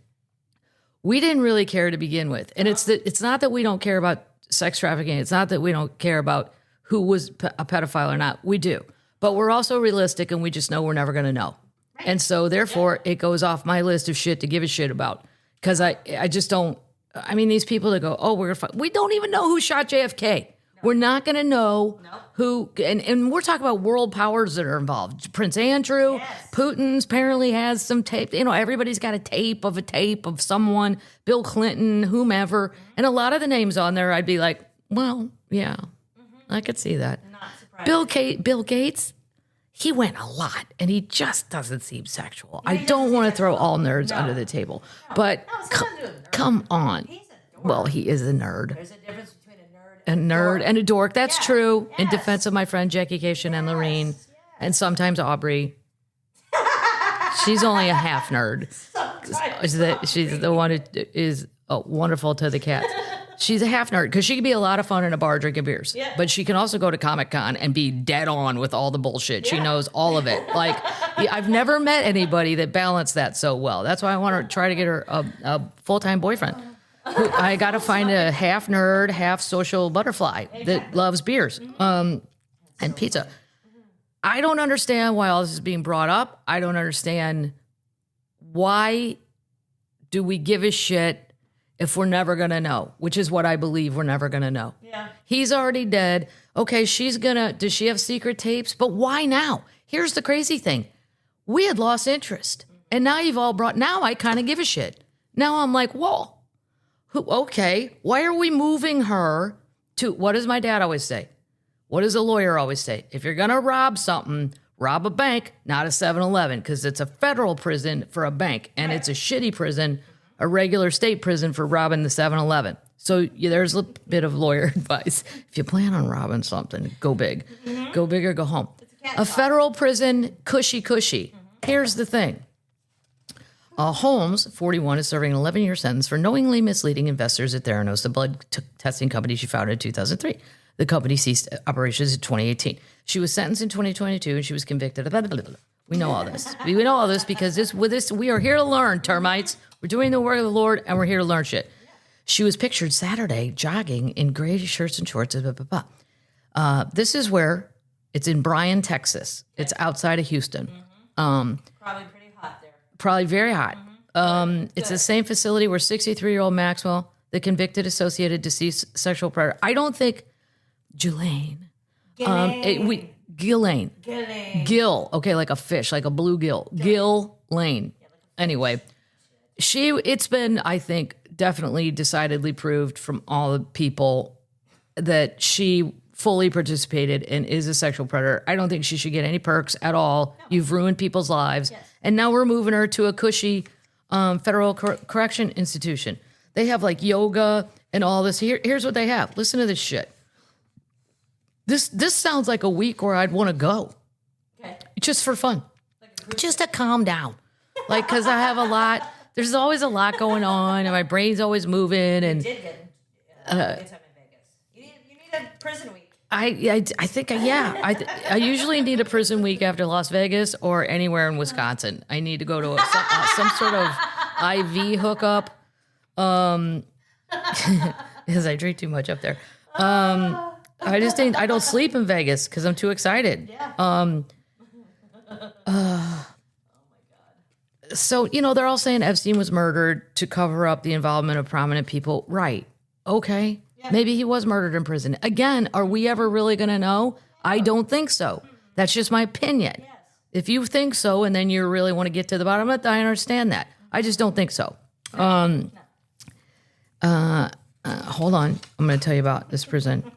we didn't really care to begin with. And it's not that we don't care about sex trafficking. It's not that we don't care about who was a pedophile or not. We do. But we're also realistic and we just know we're never going to know. Right. And so therefore it goes off my list of shit to give a shit about. Because I just don't, I mean, these people that go, oh, we're going to fight. We don't even know who shot JFK. No. We're not going to know who, and we're talking about world powers that are involved. Prince Andrew, Putin's apparently has some tape. You know, everybody's got a tape of someone, Bill Clinton, whomever. And a lot of the names on there, I'd be like, well, yeah, I could see that. Not surprising. Bill Gates, he went a lot, and he just doesn't seem sexual. I don't want to throw all nerds under the table, but come on. He's a dork. Well, he is a nerd. There's a difference between A nerd and a dork. That's true. Yes. In defense of my friend Jackie Cation and Lorene, and sometimes Aubrey. She's only a half nerd. She's the one who is wonderful to the cats. She's a half nerd because she can be a lot of fun in a bar drinking beers. Yeah. But she can also go to Comic-Con and be dead on with all the bullshit. Yeah. She knows all of it. Like, I've never met anybody that balanced that so well. That's why I want to try to get her a full-time boyfriend. I got to find a half nerd, half social butterfly that loves beers and pizza. I don't understand why all this is being brought up. I don't understand why do we give a shit if we're never going to know, which is what I believe we're never going to know. Yeah. He's already dead. Okay, does she have secret tapes? But why now? Here's the crazy thing. We had lost interest. And now now I kind of give a shit. Now I'm like, whoa. Okay, why are we moving her to, what does my dad always say? What does a lawyer always say? If you're going to rob something, rob a bank, not a 7-Eleven, because it's a federal prison for a bank, and it's a shitty prison, a regular state prison for robbing the 7-Eleven. So there's a bit of lawyer advice. If you plan on robbing something, go big. Mm-hmm. Go big or go home. A federal prison, cushy. Mm-hmm. Here's the thing. Holmes, 41, is serving an 11-year sentence for knowingly misleading investors at Theranos, the blood testing company she founded in 2003. The company ceased operations in 2018. She was sentenced in 2022, and she was convicted of... We know all this. We know all this because we are here to learn, termites. We're doing the work of the Lord, and we're here to learn shit. She was pictured Saturday jogging in gray shirts and shorts. This is where... It's in Bryan, Texas. It's outside of Houston. Probably pretty hot there. Probably very hot. It's the same facility where 63-year-old Maxwell, the convicted associated deceased sexual predator. I don't think Ghislaine. Ghislaine. Gill. Okay, like a fish, like a bluegill. Ghislaine. Anyway, it's been, I think, definitely decidedly proved from all the people that she fully participated and is a sexual predator. I don't think she should get any perks at all. No. You've ruined people's lives. Yes. And now we're moving her to a cushy federal correction institution. They have like yoga and all this. Here's what they have. Listen to this shit. This sounds like a week where I'd want to go. Okay. Just for fun. Like just to calm down. Like, because I have a lot. There's always a lot going on and my brain's always moving. And you did get a good time in Vegas. You need a prison week. I think, I usually need a prison week after Las Vegas or anywhere in Wisconsin. I need to go to some sort of IV hookup because I drink too much up there. I don't sleep in Vegas because I'm too excited. Yeah. Oh my God. So, they're all saying Epstein was murdered to cover up the involvement of prominent people. Right. Okay. Yeah. Maybe he was murdered in prison. Again, are we ever really going to know? I don't think so. That's just my opinion. Yes. If you think so and then you really want to get to the bottom of it, I understand that. I just don't think so. Hold on. I'm going to tell you about this prison.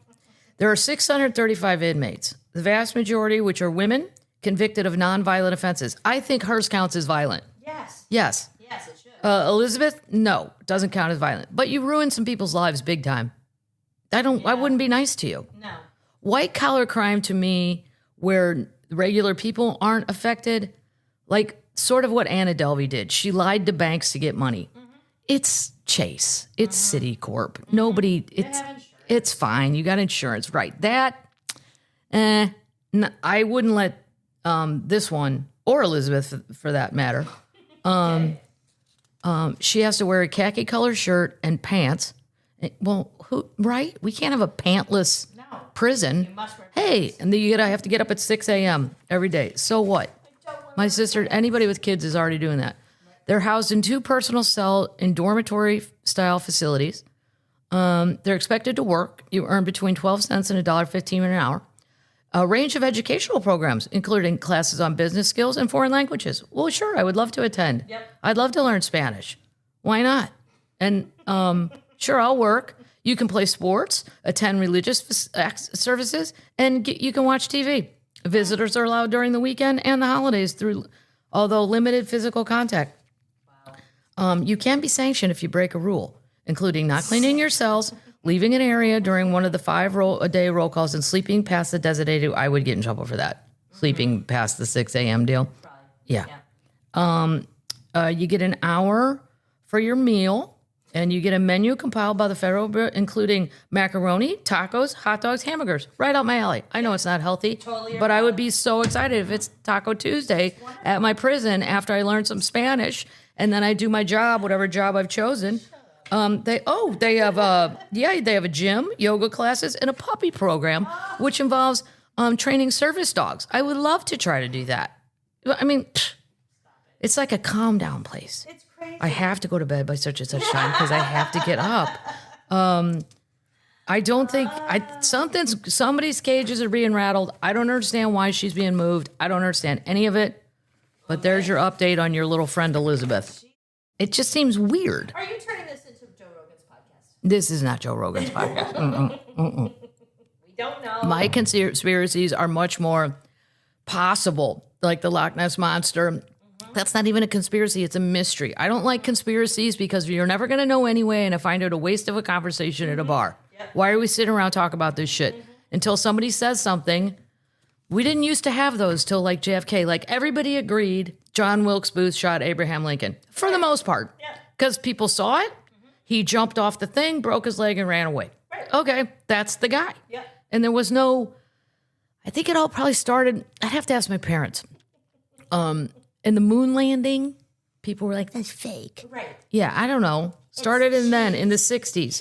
There are 635 inmates, the vast majority which are women convicted of nonviolent offenses. I think hers counts as violent. Yes. Yes. Yes, it should. Elizabeth, no, doesn't count as violent. But you ruined some people's lives big time. I wouldn't be nice to you. No. White collar crime to me, where regular people aren't affected, like sort of what Anna Delvey did. She lied to banks to get money. Mm-hmm. It's Chase. It's Citicorp. Nobody. It's fine. You got insurance, right? That. I wouldn't let this one or Elizabeth, for that matter. She has to wear a khaki colored shirt and pants. Well, right? We can't have a pantless prison. Hey, and then you have to get up at 6 a.m. every day. So what? My sister, anybody with kids is already doing that. They're housed in 2 personal cell and dormitory style facilities. They're expected to work. You earn between 12 cents and $1.15 an hour. A range of educational programs, including classes on business skills and foreign languages. Well, sure, I would love to attend. Yep. I'd love to learn Spanish. Why not? And sure, I'll work. You can play sports, attend religious services, and you can watch TV. Visitors are allowed during the weekend and the holidays, although limited physical contact. You can be sanctioned if you break a rule, including not cleaning your cells, leaving an area during one of the 5-a-day roll calls, and sleeping past the designated. I would get in trouble for that. Sleeping past the 6 a.m. deal. Probably. Yeah. You get an hour for your meal, and you get a menu compiled by the federal, including macaroni, tacos, hot dogs, hamburgers. Right out my alley. I know it's not healthy, but I would be so excited if it's Taco Tuesday at my prison after I learn some Spanish, and then I do my job, whatever job I've chosen. They have a gym, yoga classes, and a puppy program, which involves training service dogs. I would love to try to do that. I mean, it's like a calm down place. It's crazy. I have to go to bed by such and such time because I have to get up. I don't think somebody's cages are being rattled. I don't understand why she's being moved. I don't understand any of it. But there's your update on your little friend Elizabeth. It just seems weird. Are you turning this into Joe Rogan's podcast? This is not Joe Rogan's podcast. We don't know. My conspiracies are much more possible, like the Loch Ness Monster. That's not even a conspiracy. It's a mystery. I don't like conspiracies because you're never going to know anyway, and I find it a waste of a conversation at a bar. Yep. Why are we sitting around talking about this shit? Until somebody says something. We didn't used to have those till like JFK. Like everybody agreed John Wilkes Booth shot Abraham Lincoln for the most part. Because people saw it. He jumped off the thing, broke his leg, and ran away. Right. Okay, that's the guy. Yeah. And there was no, I think it all probably started, I'd have to ask my parents. In the moon landing, people were like, that's fake. Right. Yeah, I don't know. Started in the 60s.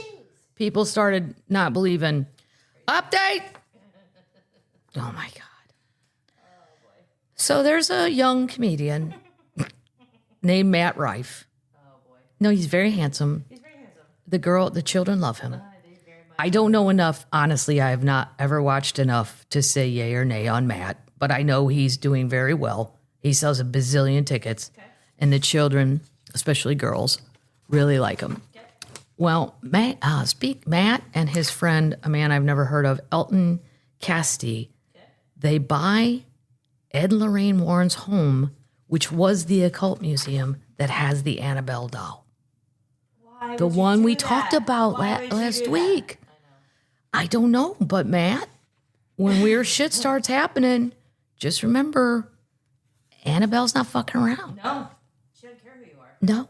People started not believing. Update! Oh, my God. So there's a young comedian named Matt Rife. Oh, boy. No, he's very handsome. He's very handsome. The children love him. I don't know enough. Honestly, I have not ever watched enough to say yay or nay on Matt, but I know he's doing very well. He sells a bazillion tickets, and the children, especially girls, really like him. Well, Matt and his friend, a man I've never heard of, Elton Casti, they buy Ed and Lorraine Warren's home, which was the occult museum that has the Annabelle doll. The one we talked about last week. I don't know, but Matt, when weird shit starts happening, just remember, Annabelle's not fucking around. No, she doesn't care who you are. No.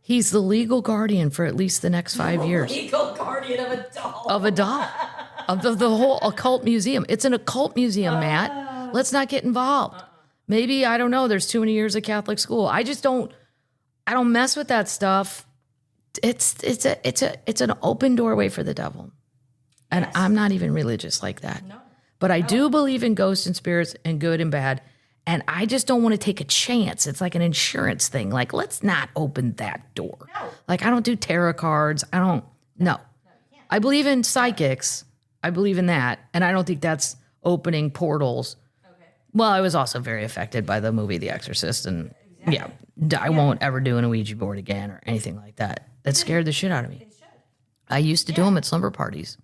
He's the legal guardian for at least the next 5 years. Legal guardian of a doll. Of a doll. Of the whole occult museum. It's an occult museum, Matt. Let's not get involved. Maybe, I don't know, there's too many years of Catholic school. I don't mess with that stuff. It's an open doorway for the devil. And I'm not even religious like that. No. But I do believe in ghosts and spirits and good and bad. And I just don't want to take a chance. It's like an insurance thing. Like, let's not open that door. No. Like, I don't do tarot cards. No. I believe in psychics. I believe in that. And I don't think that's opening portals. Okay. Well, I was also very affected by the movie The Exorcist. And I won't ever do an Ouija board again or anything like that. That scared the shit out of me. It should. I used to do them at slumber parties.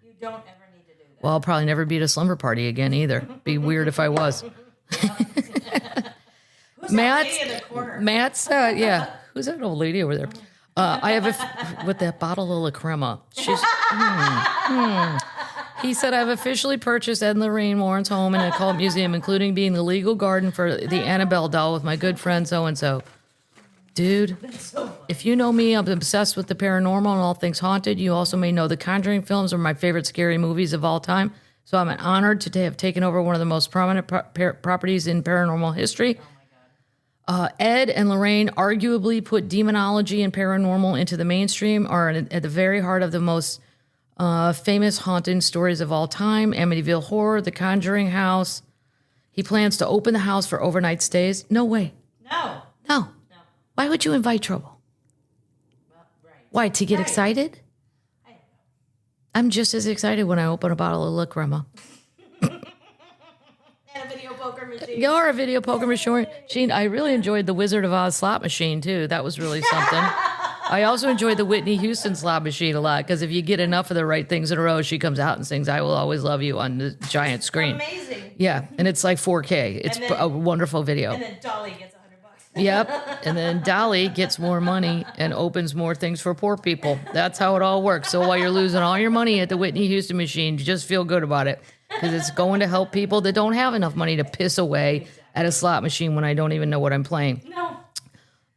You don't ever need to do that. Well, I'll probably never be at a slumber party again either. Be weird if I was. Who's that lady in the corner? Matt's, who's that old lady over there? I have with that bottle of La Crema. She's, He said, I've officially purchased Ed and Lorraine Warren's home in an occult museum, including being the legal guardian for the Annabelle doll with my good friend so-and-so. Dude. That's so funny. If you know me, I'm obsessed with the paranormal and all things haunted. You also may know the Conjuring films are my favorite scary movies of all time. So I'm honored to have taken over one of the most prominent properties in paranormal history. Ed and Lorraine arguably put demonology and paranormal into the mainstream, are at the very heart of the most famous haunted stories of all time. Amityville Horror, The Conjuring House. He plans to open the house for overnight stays. No way. No. Why would you invite trouble? Well, right. Why, to get excited? I don't know. I'm just as excited when I open a bottle of La Crema. And a video poker machine. You're a video poker machine. I really enjoyed the Wizard of Oz slot machine, too. That was really something. I also enjoyed the Whitney Houston slot machine a lot, because if you get enough of the right things in a row, she comes out and sings I Will Always Love You on the giant screen. Amazing. Yeah, and it's like 4K. It's a wonderful video. And then Dolly gets $100. Yep. And then Dolly gets more money and opens more things for poor people. That's how it all works. So while you're losing all your money at the Whitney Houston machine, you just feel good about it, because it's going to help people that don't have enough money to piss away at a slot machine when I don't even know what I'm playing.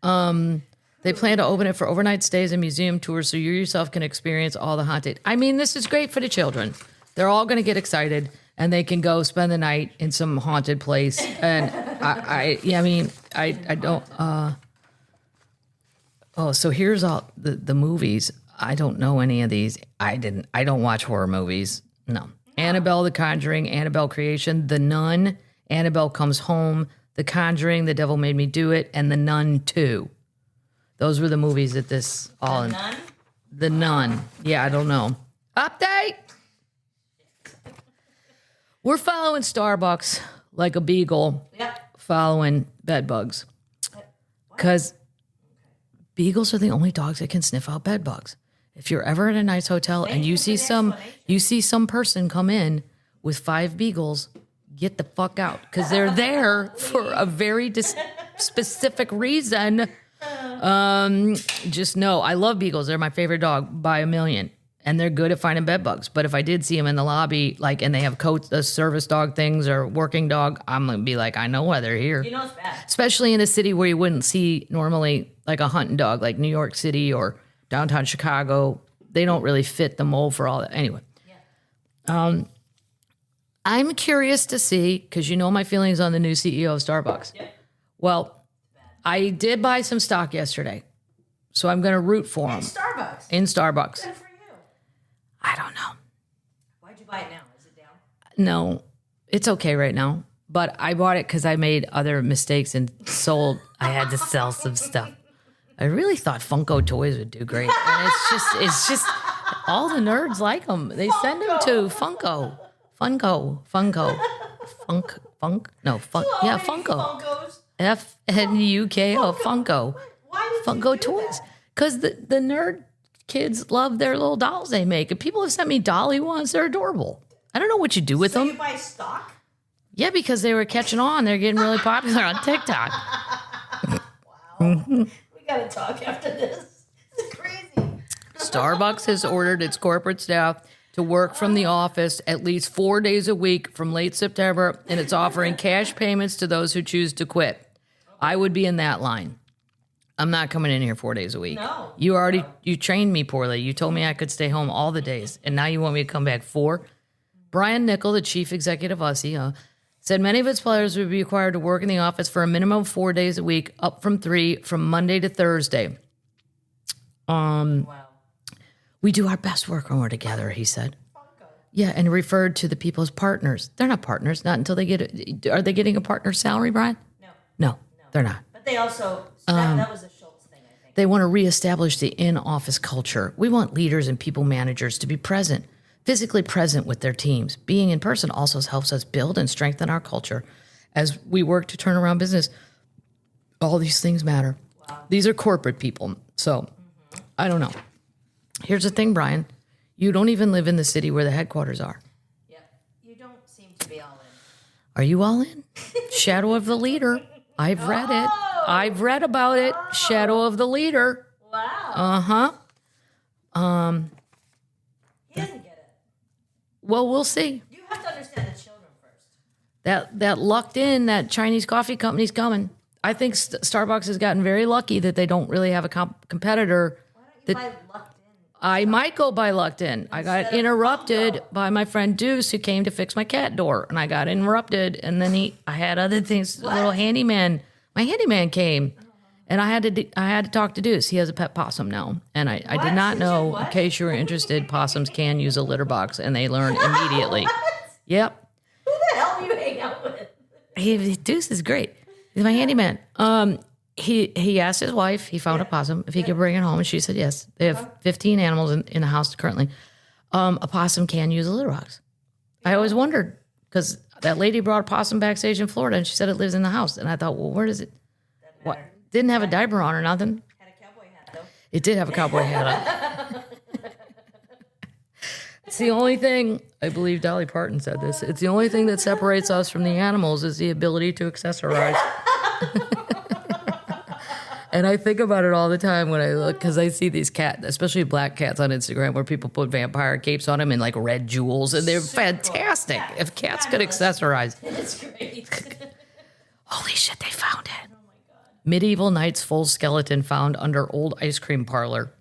No. They plan to open it for overnight stays and museum tours, so you yourself can experience all the haunted. I mean, this is great for the children. They're all going to get excited, and they can go spend the night in some haunted place. And I don't. So here's all the movies. I don't know any of these. I don't watch horror movies. No. Annabelle, The Conjuring, Annabelle Creation, The Nun, Annabelle Comes Home, The Conjuring, The Devil Made Me Do It, and The Nun 2. Those were the movies that this all in. None? The Nun. Yeah, I don't know. Update. We're following Starbucks like a beagle Yep. following bed bugs. Because beagles are the only dogs that can sniff out bed bugs. If you're ever at a nice hotel and you see some person come in with 5 beagles, get the fuck out, because they're there for a very specific reason. Just know, I love beagles. They're my favorite dog by a million, and they're good at finding bed bugs. But if I did see them in the lobby, and they have coats, service dog things or working dog, I'm gonna be like, I know why they're here. You know it's bad. Especially in a city where you wouldn't see normally like a hunting dog, like New York City or downtown Chicago. They don't really fit the mold for all that. Anyway, I'm curious to see, because you know my feelings on the new CEO of Starbucks. Yep. Well, I did buy some stock yesterday, so I'm going to root for him. Starbucks. In Starbucks. Good for you. I don't know. Why'd you buy it now? Is it down? No, it's okay right now. But I bought it because I made other mistakes and sold. I had to sell some stuff. I really thought Funko toys would do great. And it's just all the nerds like them. They send them to Funko. Funko. Funkos. FNUKO, Funko. Why did Funko you do toys. that? Because the nerd kids love their little dolls they make. And people have sent me Dolly ones. They're adorable. I don't know what you do with So them. you buy stock? Yeah, because they were catching on. They're getting really popular on TikTok. Wow. We gotta talk after this. This is crazy. Starbucks has ordered its corporate staff to work from the office at least 4 days a week from late September, and it's offering cash payments to those who choose to quit. I would be in that line. I'm not coming in here 4 days a week. No. You trained me poorly. You told me I could stay home all the days, and now you want me to come back 4? Brian Nickel, the chief executive Aussie, said many of its players would be required to work in the office for a minimum of 4 days a week, up from 3 from Monday to Thursday. Wow. We do our best work when we're together, he said. Yeah, and referred to the people as partners. They're not partners, not until they get are they getting a partner salary, Brian? No, they're not. But they also, that was a Schultz thing, I think. They want to reestablish the in-office culture. We want leaders and people managers to be present, physically present with their teams. Being in person also helps us build and strengthen our culture as we work to turn around business. All these things matter. Wow. These are corporate people. So, I don't know. Here's the thing, Brian. You don't even live in the city where the headquarters are. Yep. You don't seem to be all in. Are you all in? Shadow of the Leader. I've read it. I've read about it. Shadow of the Leader. Wow. He doesn't get it. Well, we'll see. You have to understand the children first. That lucked in, that Chinese coffee company's coming. I think Starbucks has gotten very lucky that they don't really have a competitor. Why don't you buy Lucked In? I might go buy Lucked In. I got interrupted by my friend Deuce, who came to fix my cat door, and I got interrupted. And then I had other things. What? Little handyman. My handyman came, and I had to talk to Deuce. He has a pet possum now, and I did not know. In case you were interested, possums can use a litter box, and they learn immediately. Yep. Who the hell do you hang out with? Deuce is great. He's my handyman. He asked his wife, he found a possum, if he could bring it home, and she said yes. They have 15 animals in the house currently. A possum can use a litter box. I always wondered, because that lady brought a possum backstage in Florida, and she said it lives in the house. And I thought, well, where does it? What? Didn't have a diaper on or nothing. Had a cowboy hat, though. It did have a cowboy hat on. It's the only thing, I believe Dolly Parton said this, it's the only thing that separates us from the animals is the ability to accessorize. And I think about it all the time when I look, because I see these cats, especially black cats on Instagram, where people put vampire capes on them and like red jewels, and they're fantastic. Cool. If cats could accessorize. It's great. Holy shit, they found it. Oh my God. Medieval knight's full skeleton found under old ice cream parlor.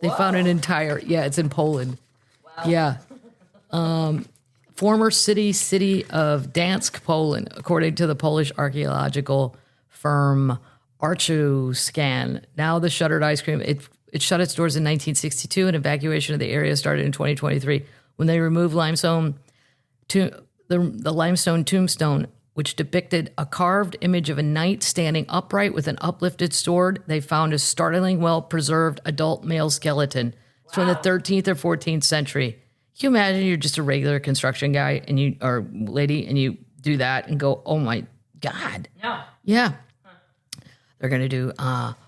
They found an entire, it's in Poland. Wow. Yeah. Former city of Dansk, Poland, according to the Polish archaeological firm Archuscan. Now the shuttered ice cream, it shut its doors in 1962, and evacuation of the area started in 2023 when they removed the limestone tombstone, which depicted a carved image of a knight standing upright with an uplifted sword. They found a startling, well-preserved adult male skeleton. It's from the 13th or 14th century. Can you imagine you're just a regular construction guy or lady, and you do that and go, oh my God. No. Yeah. They're going to do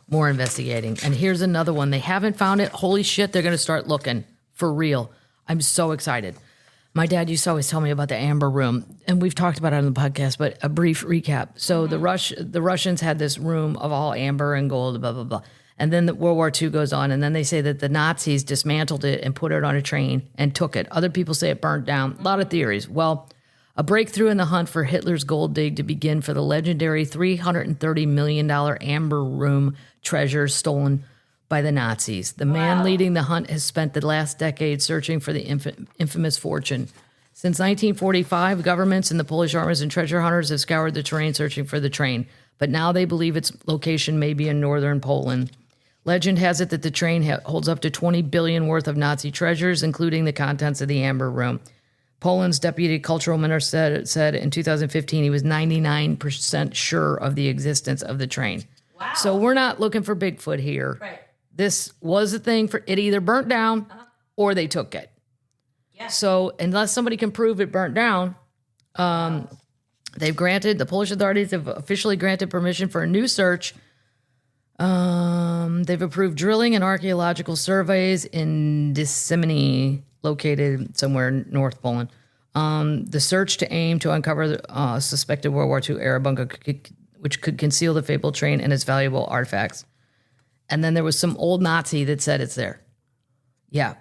more investigating. And here's another one. They haven't found it. Holy shit, they're going to start looking for real. I'm so excited. My dad used to always tell me about the Amber Room, and we've talked about it on the podcast, but a brief recap. So the Russians had this room of all amber and gold, blah, blah, blah. And then World War II goes on, and then they say that the Nazis dismantled it and put it on a train and took it. Other people say it burnt down. A lot of theories. Well, a breakthrough in the hunt for Hitler's gold dig to begin for the legendary $330 million Amber Room treasure stolen by the Nazis. The man leading the hunt has spent the last decade searching for the infamous fortune. Since 1945, governments and the Polish armies and treasure hunters have scoured the terrain searching for the train, but now they believe its location may be in northern Poland. Legend has it that the train holds up to $20 billion worth of Nazi treasures, including the contents of the Amber Room. Poland's deputy cultural minister said in 2015 he was 99% sure of the existence of the train. Wow. So we're not looking for Bigfoot here. Right. This was a thing for it either burnt down or they took it. Yeah. So unless somebody can prove it burnt down, the Polish authorities have officially granted permission for a new search. They've approved drilling and archaeological surveys in Dissemini, located somewhere in North Poland. The search to aim to uncover the suspected World War II era bunker, which could conceal the fabled train and its valuable artifacts. And then there was some old Nazi that said it's there. Yeah,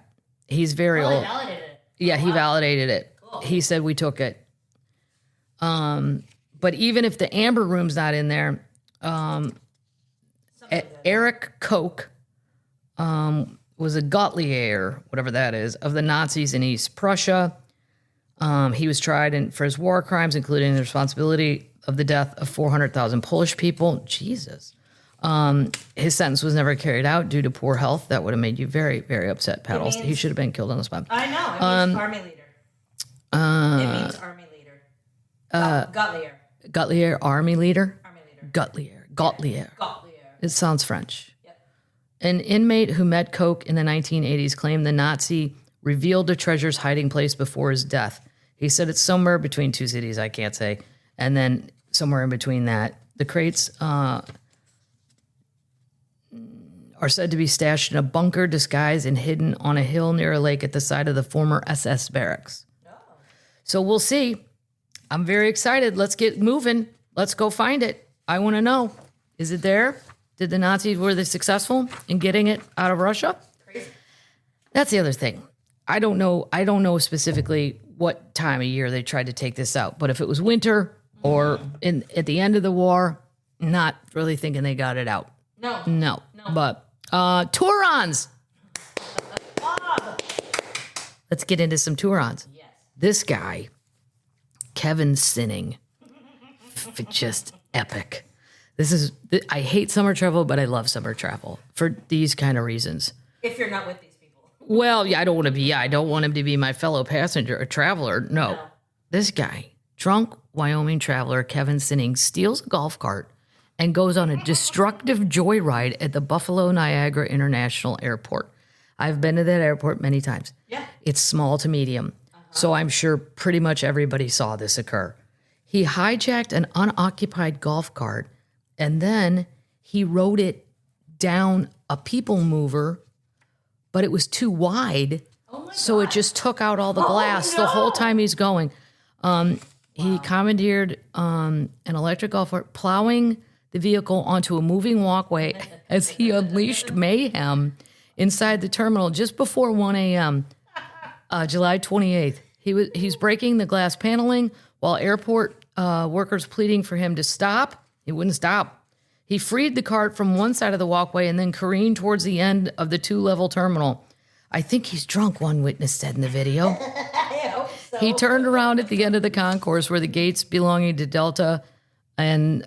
he's very old. He validated it. Yeah, he validated it. Cool. He said we took it. But even if the Amber Room's not in there, Erich Koch was a Gottlieb, whatever that is, of the Nazis in East Prussia. He was tried for his war crimes, including the responsibility of the death of 400,000 Polish people. Jesus. His sentence was never carried out due to poor health. That would have made you very, very upset, Paddles. He should have been killed on the spot. I know. It means army leader. It means army leader. Gottlieb. Gottlieb, army leader? Army leader. Gottlieb. Gottlieb. It sounds French. Yep. An inmate who met Koch in the 1980s claimed the Nazi revealed the treasure's hiding place before his death. He said it's somewhere between two cities, I can't say. And then somewhere in between that, the crates are said to be stashed in a bunker disguised and hidden on a hill near a lake at the site of the former SS barracks. Oh. So we'll see. I'm very excited. Let's get moving. Let's go find it. I want to know. Is it there? Did the Nazis, were they successful in getting it out of Russia? Crazy. That's the other thing. I don't know specifically what time of year they tried to take this out, but if it was winter or at the end of the war, Not really thinking they got it out. No. But Tourons. Let's get into some Tourons. Yes. This guy, Kevin Sinning, just epic. I hate summer travel, but I love summer travel for these kind of reasons. If you're not with these people. Well, yeah, I don't want him to be my fellow passenger or traveler. No. This guy, drunk Wyoming traveler Kevin Sinning, steals a golf cart and goes on a destructive joyride at the Buffalo Niagara International Airport. I've been to that airport many times. Yeah. It's small to medium. So I'm sure pretty much everybody saw this occur. He hijacked an unoccupied golf cart and then he rode it down a people mover, but it was too wide. So it just took out all the glass the whole time he's going. He commandeered an electric golf cart, plowing the vehicle onto a moving walkway as he unleashed mayhem inside the terminal just before 1 a.m., July 28th. He's breaking the glass paneling while airport workers pleading for him to stop. He wouldn't stop. He freed the cart from one side of the walkway and then careened towards the end of the 2-level terminal. I think he's drunk, one witness said in the video. I hope so. He turned around at the end of the concourse where the gates belonging to Delta and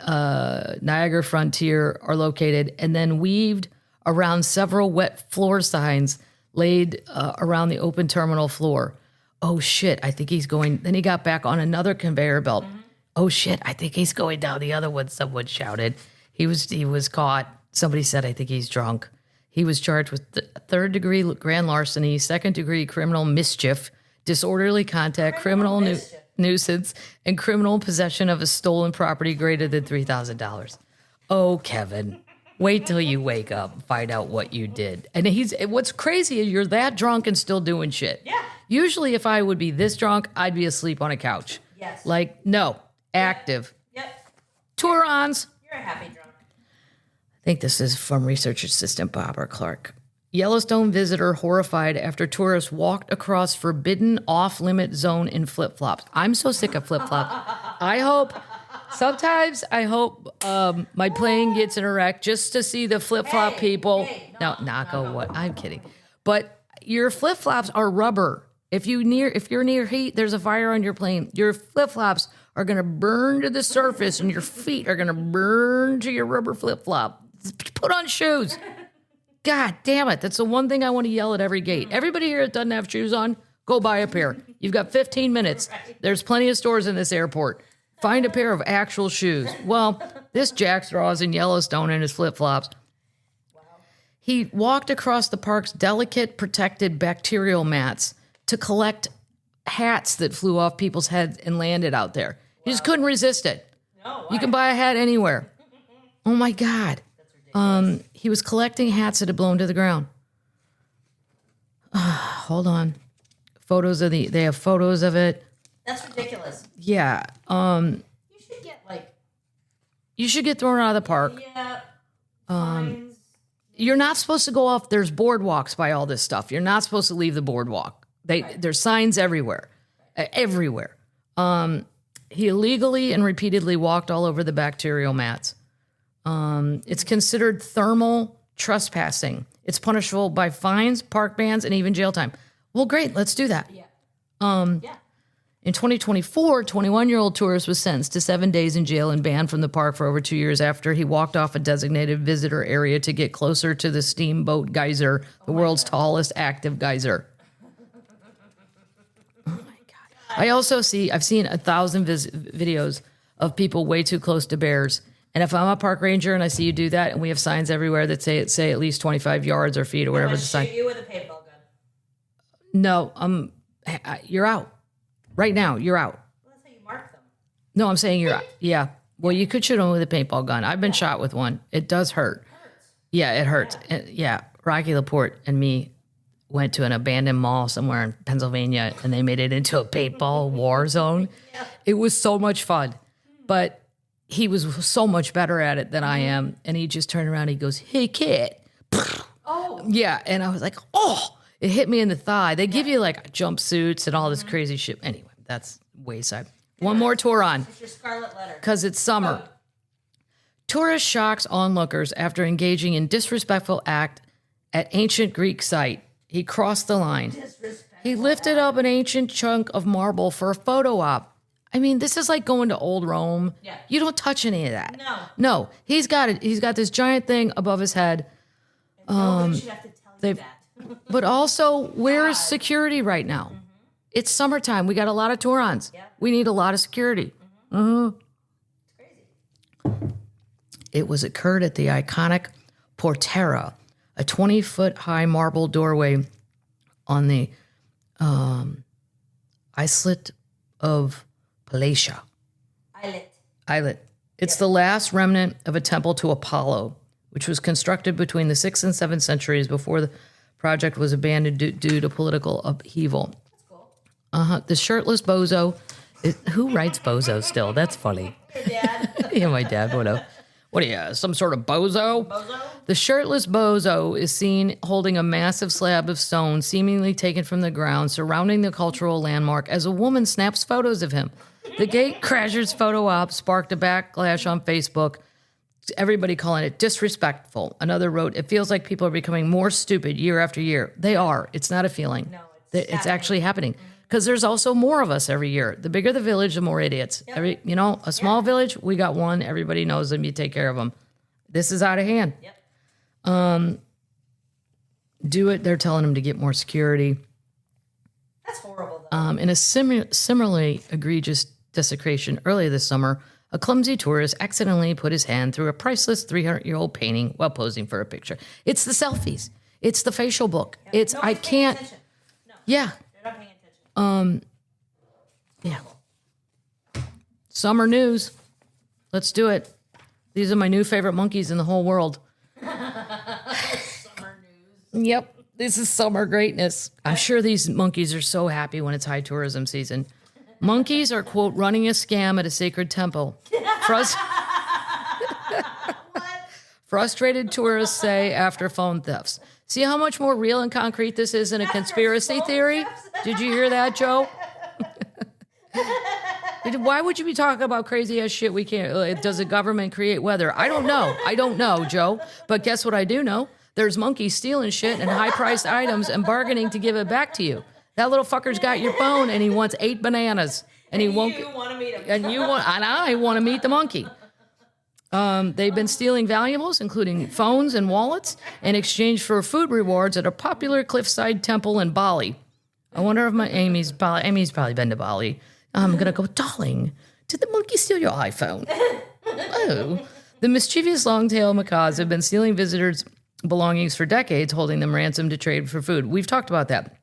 Niagara Frontier are located, and then weaved around several wet floor signs laid around the open terminal floor. Oh, shit, I think he's going. Then he got back on another conveyor belt. Mm-hmm. Oh, shit, I think he's going down the other one, someone shouted. He was caught. Somebody said, I think he's drunk. He was charged with third-degree grand larceny, second-degree criminal mischief, disorderly contact, criminal nuisance, and criminal possession of a stolen property greater than $3,000. Oh, Kevin, wait till you wake up and find out what you did. And what's crazy is you're that drunk and still doing shit. Yeah. Usually if I would be this drunk, I'd be asleep on a couch. Yes. Like, no, active. Yep. Tourons. You're a happy drunk. I think this is from research assistant Barbara Clark. Yellowstone visitor horrified after tourists walked across forbidden off-limit zone in flip-flops. I'm so sick of flip-flops. Sometimes I hope my plane gets in a wreck just to see the flip-flop people. I'm kidding. But your flip-flops are rubber. If you're near heat, there's a fire on your plane. Your flip-flops are going to burn to the surface and your feet are going to burn to your rubber flip-flop. Put on shoes. God damn it. That's the one thing I want to yell at every gate. Everybody here that doesn't have shoes on, go buy a pair. You've got 15 minutes. There's plenty of stores in this airport. Find a pair of actual shoes. Well, this Jack Straw is in Yellowstone in his flip-flops. Wow. He walked across the park's delicate protected bacterial mats to collect hats that flew off people's heads and landed out there. He just couldn't resist it. No, you can buy a hat anywhere. Oh my God. He was collecting hats that had blown to the ground. Hold on. They have photos of it. That's ridiculous. Yeah. You should get thrown out of the park. Yeah. Fines. You're not supposed to go off. There's boardwalks by all this stuff. You're not supposed to leave the boardwalk. There's signs everywhere. Everywhere. He illegally and repeatedly walked all over the bacterial mats. It's considered thermal trespassing. It's punishable by fines, park bans, and even jail time. Well, great. Let's do that. Yeah. In 2024, 21-year-old tourist was sentenced to 7 days in jail and banned from the park for over 2 years after he walked off a designated visitor area to get closer to the Steamboat Geyser, the world's tallest active geyser. Oh, my God. I've seen 1,000 videos of people way too close to bears. And if I'm a park ranger and I see you do that, and we have signs everywhere that say at least 25 yards or feet or whatever the sign. Shoot you with a paintball gun. No, you're out. Right now, you're out. Well, that's how you mark them. No, I'm saying you're out. Yeah. Well, you could shoot them with a paintball gun. I've been shot with one. It does hurt. It hurts. Yeah, it hurts. Yeah. Rocky Laporte and me went to an abandoned mall somewhere in Pennsylvania, and they made it into a paintball war zone. Yeah. It was so much fun. But he was so much better at it than I am. And he just turned around and he goes, "Hey, kid." Oh. Yeah. And I was like, oh, it hit me in the thigh. They give you like jumpsuits and all this crazy shit. Anyway, that's wayside. One more Touron. It's your scarlet letter. Because it's summer. Tourist shocks onlookers after engaging in disrespectful act at ancient Greek site. He crossed the line. He lifted up an ancient chunk of marble for a photo op. I mean, this is like going to old Rome. Yeah. You don't touch any of that. No. No, he's got it. He's got this giant thing above his head. Nobody should have to tell you that. But also, where is security right now? It's summertime. We got a lot of Tourons. Yeah. We need a lot of security. It's crazy. It was occurred at the iconic Portera, a 20-foot-high marble doorway on the islet of Palatia. Islet. It's the last remnant of a temple to Apollo, which was constructed between the 6th and 7th centuries before the project was abandoned due to political upheaval. That's cool. The shirtless bozo. Who writes bozo still? That's funny. Your dad. Yeah, my dad would have. What are you, some sort of bozo? Bozo? The shirtless bozo is seen holding a massive slab of stone, seemingly taken from the ground, surrounding the cultural landmark as a woman snaps photos of him. The gate crasher's photo op sparked a backlash on Facebook, everybody calling it disrespectful. Another wrote, "It feels like people are becoming more stupid year after year." They are. It's not a feeling. No, It's actually happening. Because there's also more of us every year. The bigger the village, the more idiots. Yep. A small village, we got one. Everybody knows them. You take care of them. This is out of hand. Yep. Do it. They're telling them to get more security. That's horrible, though. In a similarly egregious desecration earlier this summer, a clumsy tourist accidentally put his hand through a priceless 300-year-old painting while posing for a picture. It's the selfies. It's the facial book. It's, I Nobody's paying can't. attention. No, Yeah. they're not paying attention. Yeah. Summer news. Let's do it. These are my new favorite monkeys in the whole world. Summer news. Yep. This is summer greatness. I'm sure these monkeys are so happy when it's high tourism season. Monkeys are, quote, running a scam at a sacred temple. Frustrated tourists say after phone thefts. See how much more real and concrete this is in a conspiracy theory? Did you hear that, Joe? Why would you be talking about crazy ass shit we can't? Does the government create weather? I don't know, Joe. But guess what I do know? There's monkeys stealing shit and high-priced items and bargaining to give it back to you. That little fucker's got your phone and he wants 8 bananas. And he won't. You want to meet him. And I want to meet the monkey. They've been stealing valuables, including phones and wallets, in exchange for food rewards at a popular cliffside temple in Bali. I wonder if Amy's probably been to Bali. I'm gonna go, darling. Did the monkey steal your iPhone? Oh, the mischievous long-tailed macaws have been stealing visitors' belongings for decades, holding them ransom to trade for food. We've talked about that.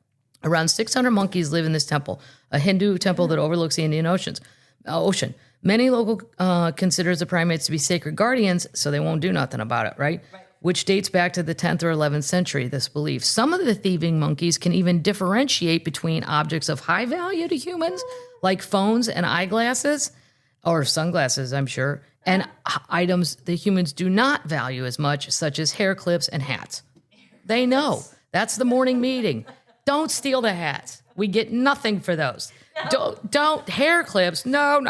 Around 600 monkeys live in this temple, a Hindu temple that overlooks the Indian Ocean. Many local considers the primates to be sacred guardians, so they won't do nothing about it, right? Which dates back to the 10th or 11th century, this belief. Some of the thieving monkeys can even differentiate between objects of high value to humans, like phones and eyeglasses, or sunglasses, I'm sure, and items that humans do not value as much, such as hair clips and hats. They know. That's the morning meeting. Don't steal the hats. We get nothing for those. Don't hair clips. No.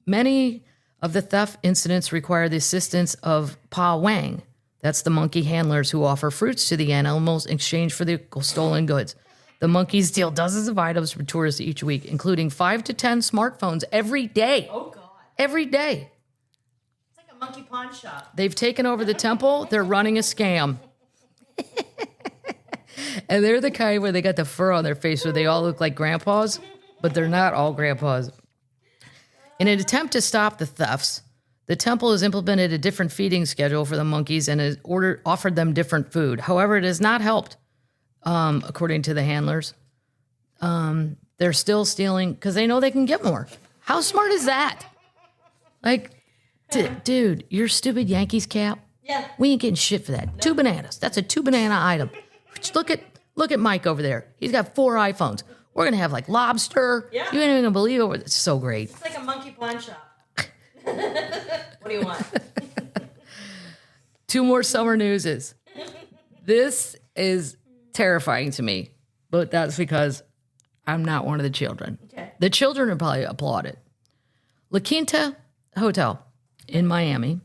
Many of the theft incidents require the assistance of Pa Wang. That's the monkey handlers who offer fruits to the animals in exchange for the stolen goods. The monkeys steal dozens of items from tourists each week, including 5 to 10 smartphones every day. Oh, God. Every day. It's like a monkey pawn shop. They've taken over the temple. They're running a scam. And they're the kind where they got the fur on their face where they all look like grandpas, but they're not all grandpas. In an attempt to stop the thefts, the temple has implemented a different feeding schedule for the monkeys and has offered them different food. However, it has not helped, according to the handlers. They're still stealing because they know they can get more. How smart is that? Like, dude, your stupid Yankees cap? Yeah. We ain't getting shit for that. No. 2 bananas. That's a 2-banana item. Look at Mike over there. He's got 4 iPhones. We're going to have like lobster. Yeah. You ain't even going to believe it. It's so great. It's like a monkey pawn shop. What do you want? 2 more summer newses. This is terrifying to me, but that's because I'm not one of the children. Okay. The children are probably applaud it. La Quinta Hotel in Miami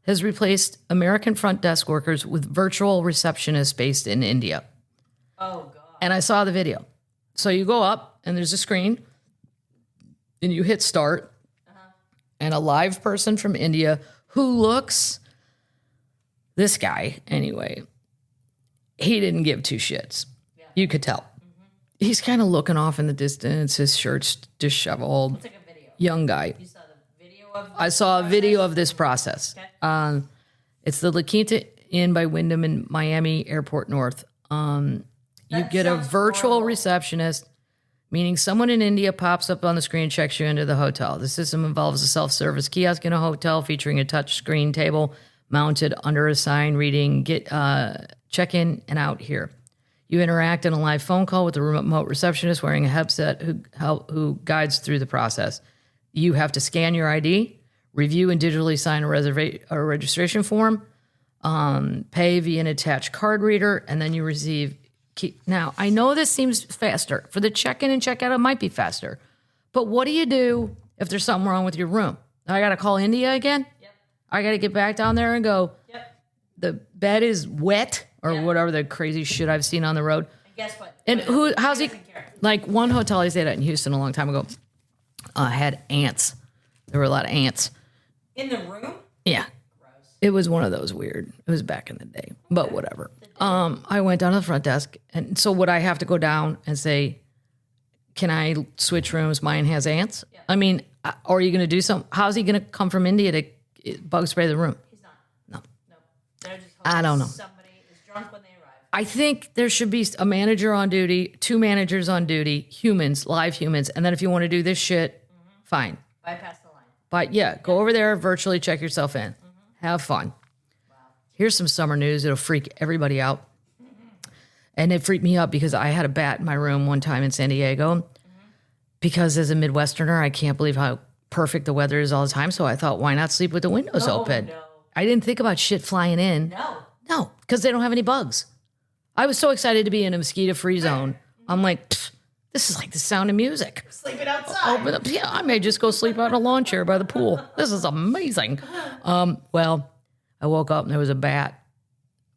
has replaced American front desk workers with virtual receptionists based in India. Oh, God. And I saw the video. So you go up and there's a screen and you hit start and a live person from India who looks, this guy anyway, he didn't give two shits. Yeah. You could tell. He's kind of looking off in the distance. His shirt's disheveled. It's like a video. Young guy. You saw the video of this I saw a video of this process. Okay. It's the La Quinta Inn by Wyndham in Miami Airport North. You get a virtual horrible. receptionist, meaning someone in India pops up on the screen and checks you into the hotel. The system involves a self-service kiosk in a hotel featuring a touch screen table mounted under a sign reading, check in and out here. You interact in a live phone call with the remote receptionist wearing a headset who guides through the process. You have to scan your ID, review and digitally sign a registration form, pay via an attached card reader, and then you receive key. Now, I know this seems faster. For the check-in and check-out, it might be faster. But what do you do if there's something wrong with your room? I got to call India again? Yep. I got to get back down there and go, Yep. the bed is wet or whatever the crazy shit I've seen on the road. And guess what? And how's he, doesn't care. like one hotel I stayed at in Houston a long time ago, had ants. There were a lot of ants. In the room? Yeah. Gross. It was one of those weird, it was back in the day, but whatever. I went down to the front desk. And so would I have to go down and say, can I switch rooms? Mine has ants. Yeah. I mean, or are you going to do something? How's he going to come from India to bug spray the room? He's not. No. They're just I don't know. Somebody is drunk when they arrive. I think there should be a manager on duty, two managers on duty, humans, live humans. And then if you want to do this shit, fine. Bypass the line. But yeah, go over there, virtually check yourself in. Have fun. Wow. Here's some summer news. It'll freak everybody out. And it freaked me out because I had a bat in my room one time in San Diego. Because as a Midwesterner, I can't believe how perfect the weather is all the time. So I thought, why not sleep with the windows open? No. I didn't think about shit flying in. No, because they don't have any bugs. I was so excited to be in a mosquito-free zone. I'm like, this is like the sound of music. Sleeping outside. Open up. Yeah, I may just go sleep out in a lawn chair by the pool. This is amazing. Well, I woke up and there was a bat,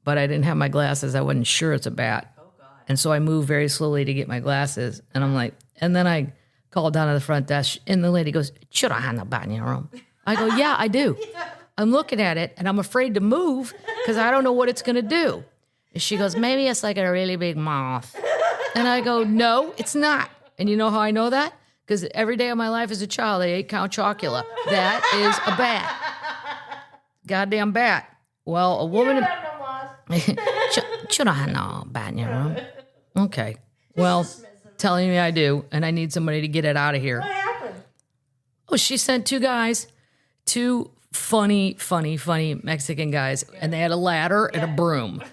but I didn't have my glasses. I wasn't sure it's a bat. Oh, God. And so I moved very slowly to get my glasses. And I'm like, and then I called down to the front desk and the lady goes, should I have no bat in your room? I go, yeah, I do. I'm looking at it and I'm afraid to move because I don't know what it's going to do. And she goes, maybe it's like a really big moth. And I go, no, it's not. And you know how I know that? Because every day of my life as a child, I ate Count Chocula. That is a bat. Goddamn bat. Well, a woman... Should I have no bat in your room? Okay. Well, telling me I do, and I need somebody to get it out of here. What happened? Oh, she sent two guys, two funny Mexican guys, and they had a ladder and a broom.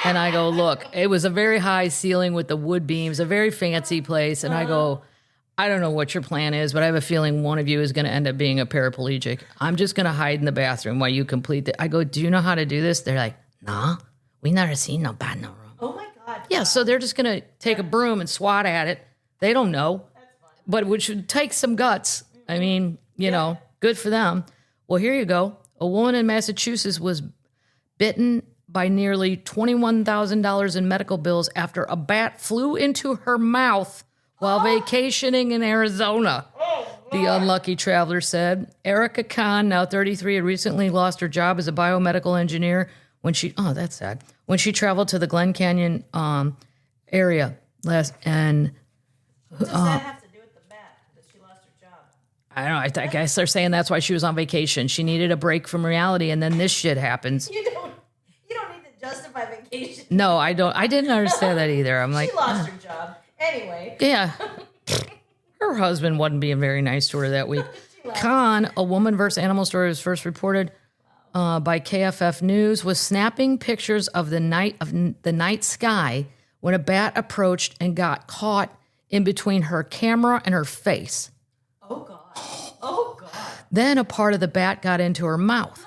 And I go, look, it was a very high ceiling with the wood beams, a very fancy place. And I go, I don't know what your plan is, but I have a feeling one of you is going to end up being a paraplegic. I'm just going to hide in the bathroom while you complete it. I go, do you know how to do this? They're like, nah, we never seen no bat in no room. Oh, my God. Yeah, so they're just going to take a broom and swat at it. They don't know. That's fun. But which would take some guts. I mean, you know, good for them. Well, here you go. A woman in Massachusetts was bitten by nearly $21,000 in medical bills after a bat flew into her mouth while vacationing in Arizona. The unlucky traveler said. Erica Kahn, now 33, had recently lost her job as a biomedical engineer when she, oh, that's sad, when she traveled to the Glen Canyon area and What does that have to do with the bat? That she lost her job? I don't know. I guess they're saying that's why she was on vacation. She needed a break from reality, and then this shit happens. You don't need to justify vacation. No, I don't. I didn't understand that either. I'm like, She lost her job. Anyway. yeah. Her husband wasn't being very nice to her that week. Khan, a woman versus animal story, was first reported by KFF News, was snapping pictures of the night sky when a bat approached and got caught in between her camera and her face. Oh, God. Oh, God. Then a part of the bat got into her mouth.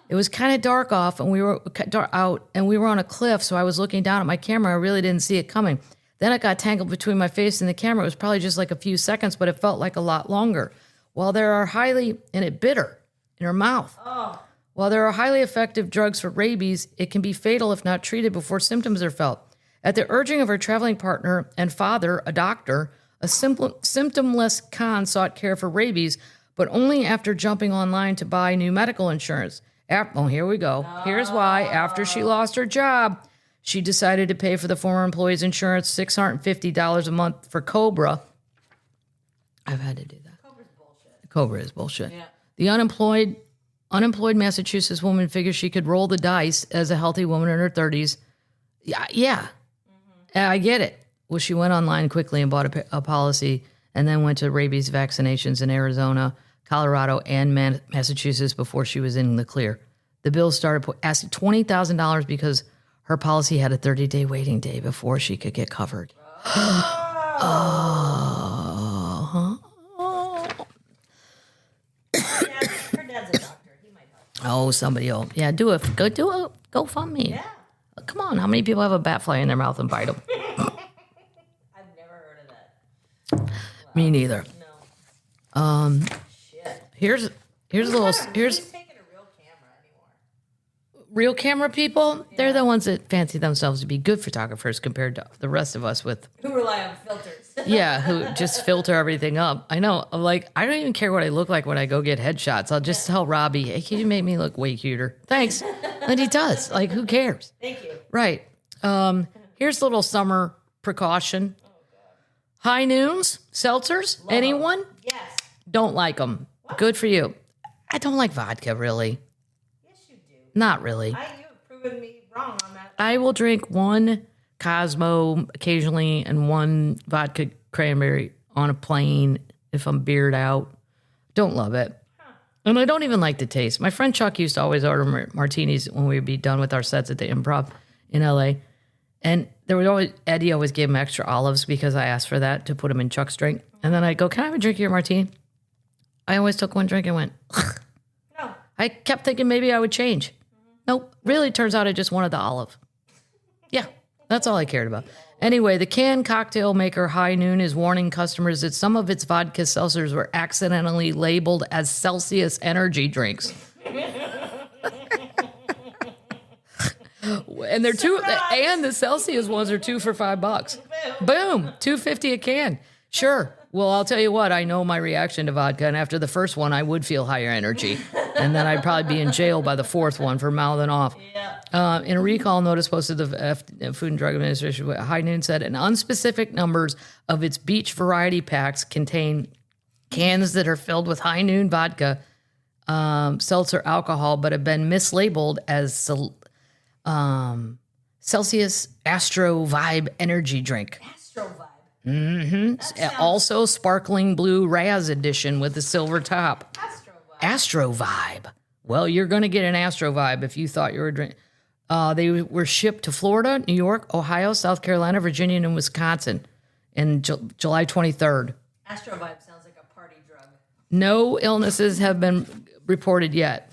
It was kind of dark off, and we were out, and we were on a cliff, so I was looking down at my camera. I really didn't see it coming. Then it got tangled between my face and the camera. It was probably just like a few seconds, but it felt like a lot longer. While there are highly, and it bitter in her mouth. Oh. While there are highly effective drugs for rabies, it can be fatal if not treated before symptoms are felt. At the urging of her traveling partner and father, a doctor, a symptomless Khan sought care for rabies, but only after jumping online to buy new medical insurance. Here we go. Here's why. After she lost her job, she decided to pay for the former employee's insurance, $650 a month for Cobra. I've had to do that. Cobra's bullshit. Cobra is bullshit. Yeah. The unemployed Massachusetts woman figures she could roll the dice as a healthy woman in her 30s. Yeah. I get it. Well, she went online quickly and bought a policy and then went to rabies vaccinations in Arizona, Colorado, and Massachusetts before she was in the clear. The bill started asking $20,000 because her policy had a 30-day waiting day before she could get covered. Her dad's a doctor. He might help. Oh, somebody else. Yeah, do a GoFundMe. Yeah. Come on, how many people have a bat fly in their mouth and bite them? I've never heard of that. Me neither. No. Shit. Here's a little Who's taking a real camera anymore? real camera people. They're the ones that fancy themselves to be good photographers compared to the rest of us with Who rely on filters. who just filter everything up. I know. Like, I don't even care what I look like when I go get headshots. I'll just tell Robbie, hey, can you make me look way cuter? Thanks. And he does. Like, who cares? Thank you. Right. Here's a little summer precaution. High noons, seltzers. Love Anyone? 'em. Yes. Don't like them. Good for you. I don't like vodka, really. Yes, you do. Not really. You have proven me wrong on that. I will drink one Cosmo occasionally and one vodka cranberry on a plane if I'm beered out. Don't love it. And I don't even like the taste. My friend Chuck used to always order martinis when we would be done with our sets at the Improv in LA. And Eddie always gave him extra olives because I asked for that to put him in Chuck's drink. And then I'd go, can I have a drink of your martini? I always took one drink and went, ugh. No. I kept thinking maybe I would change. Nope. Really turns out I just wanted the olive. Yeah. That's all I cared about. Anyway, the canned cocktail maker High Noon is warning customers that some of its vodka seltzers were accidentally labeled as Celsius energy drinks. And they're and the Celsius ones are 2 for $5. Boom, $2.50 a can. Sure. Well, I'll tell you what, I know my reaction to vodka, and after the first one, I would feel higher energy. And then I'd probably be in jail by the fourth one for mouthing off. Yeah. In a recall notice posted to the Food and Drug Administration, High Noon said an unspecific numbers of its beach variety packs contain cans that are filled with High Noon vodka, seltzer alcohol, but have been mislabeled as Celsius Astro Vibe energy drink. Astro Vibe. Also, sparkling blue Raz edition with the silver top. Astro Vibe. Astro Vibe. Well, you're going to get an Astro Vibe if you thought you were drinking. They were shipped to Florida, New York, Ohio, South Carolina, Virginia, and Wisconsin in July 23rd. Astro Vibe sounds like a party drug. No illnesses have been reported yet.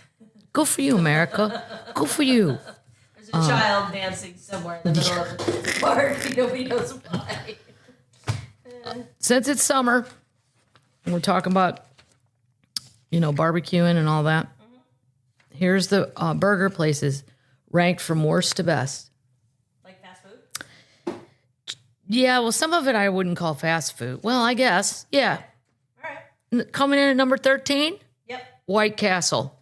Go for you, America. Go for you. There's a child dancing somewhere in the middle of the park. Nobody knows why. Since it's summer, and we're talking about, barbecuing and all that. Here's the burger places ranked from worst to best. Like fast food? Yeah, well, some of it I wouldn't call fast food. Well, I guess. Yeah. All right. Coming in at number 13, Yep. White Castle.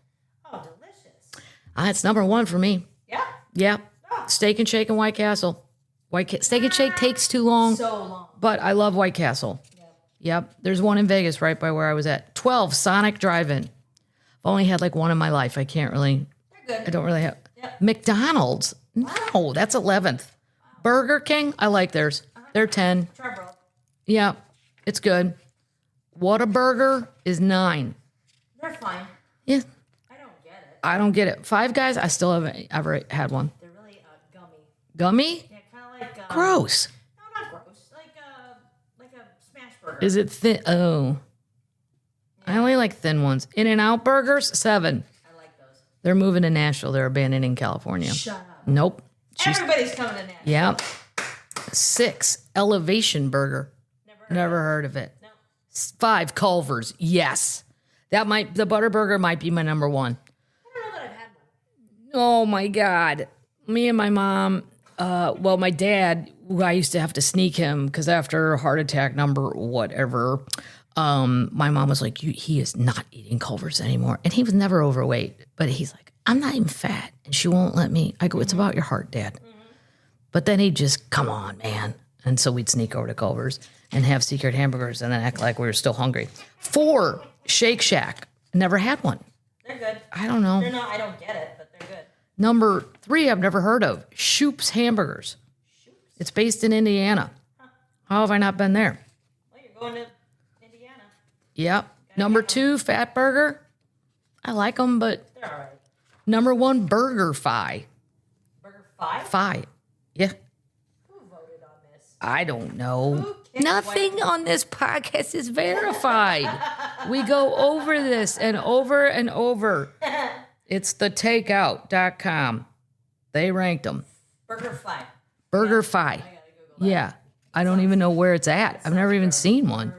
Oh, delicious. It's number 1 for me. Yeah. Yeah. Oh. Steak and Shake and White Castle. Steak and Shake takes too long, So long. but I love White Castle. Yep. There's one in Vegas right by where I was at. 12, Sonic Drive-In. I've only had like one in my life. I can't really, They're good. I don't really have. Yep. McDonald's. No, that's 11th. Burger King. I like theirs. They're 10. Try bro. Yeah, it's good. Whataburger is 9. They're fine. Yeah, I don't get it. I don't get it. Five Guys, I still haven't ever had one. They're really gummy. Gummy? Yeah, kind of like... Gross. No, not gross. Like a smash burger. Is it thin? Oh. I only like thin ones. In-N-Out Burgers, 7. I like those. They're moving to Nashville. They're abandoning California. Shut up. Nope. Everybody's coming to Nashville. Yeah. 6, Elevation Burger. Never heard Never heard of it. No. 5, Culver's. Yes. The Butterburger might be my number one. I don't know that I've had one. Oh my God. Me and my mom, my dad, I used to have to sneak him because after a heart attack number, whatever, my mom was like, he is not eating Culver's anymore. And he was never overweight, but he's like, I'm not even fat. And she won't let me. I go, it's about your heart, Dad. Mm-hmm. But then he'd just, come on, man. And so we'd sneak over to Culver's and have secret hamburgers and then act like we were still hungry. 4, Shake Shack. Never had one. They're good. I don't know. They're not, I don't get it, but they're good. Number 3, I've never heard of. Shoop's Hamburgers. Shoop's? It's based in Indiana. Huh. How have I not been there? Well, you're going to Indiana. Yep. Number 2, Fat Burger. I like them, but... They're all right. Number 1, Burger Fi. Burger Fi? Fi. Yeah. Who voted on this? I don't know. Nothing on this podcast is verified. We go over this and over and over. It's the takeout.com. They ranked them. Burger Fi. Burger Fi. I gotta Google that. Yeah. I don't even know where it's at. I've never even seen one.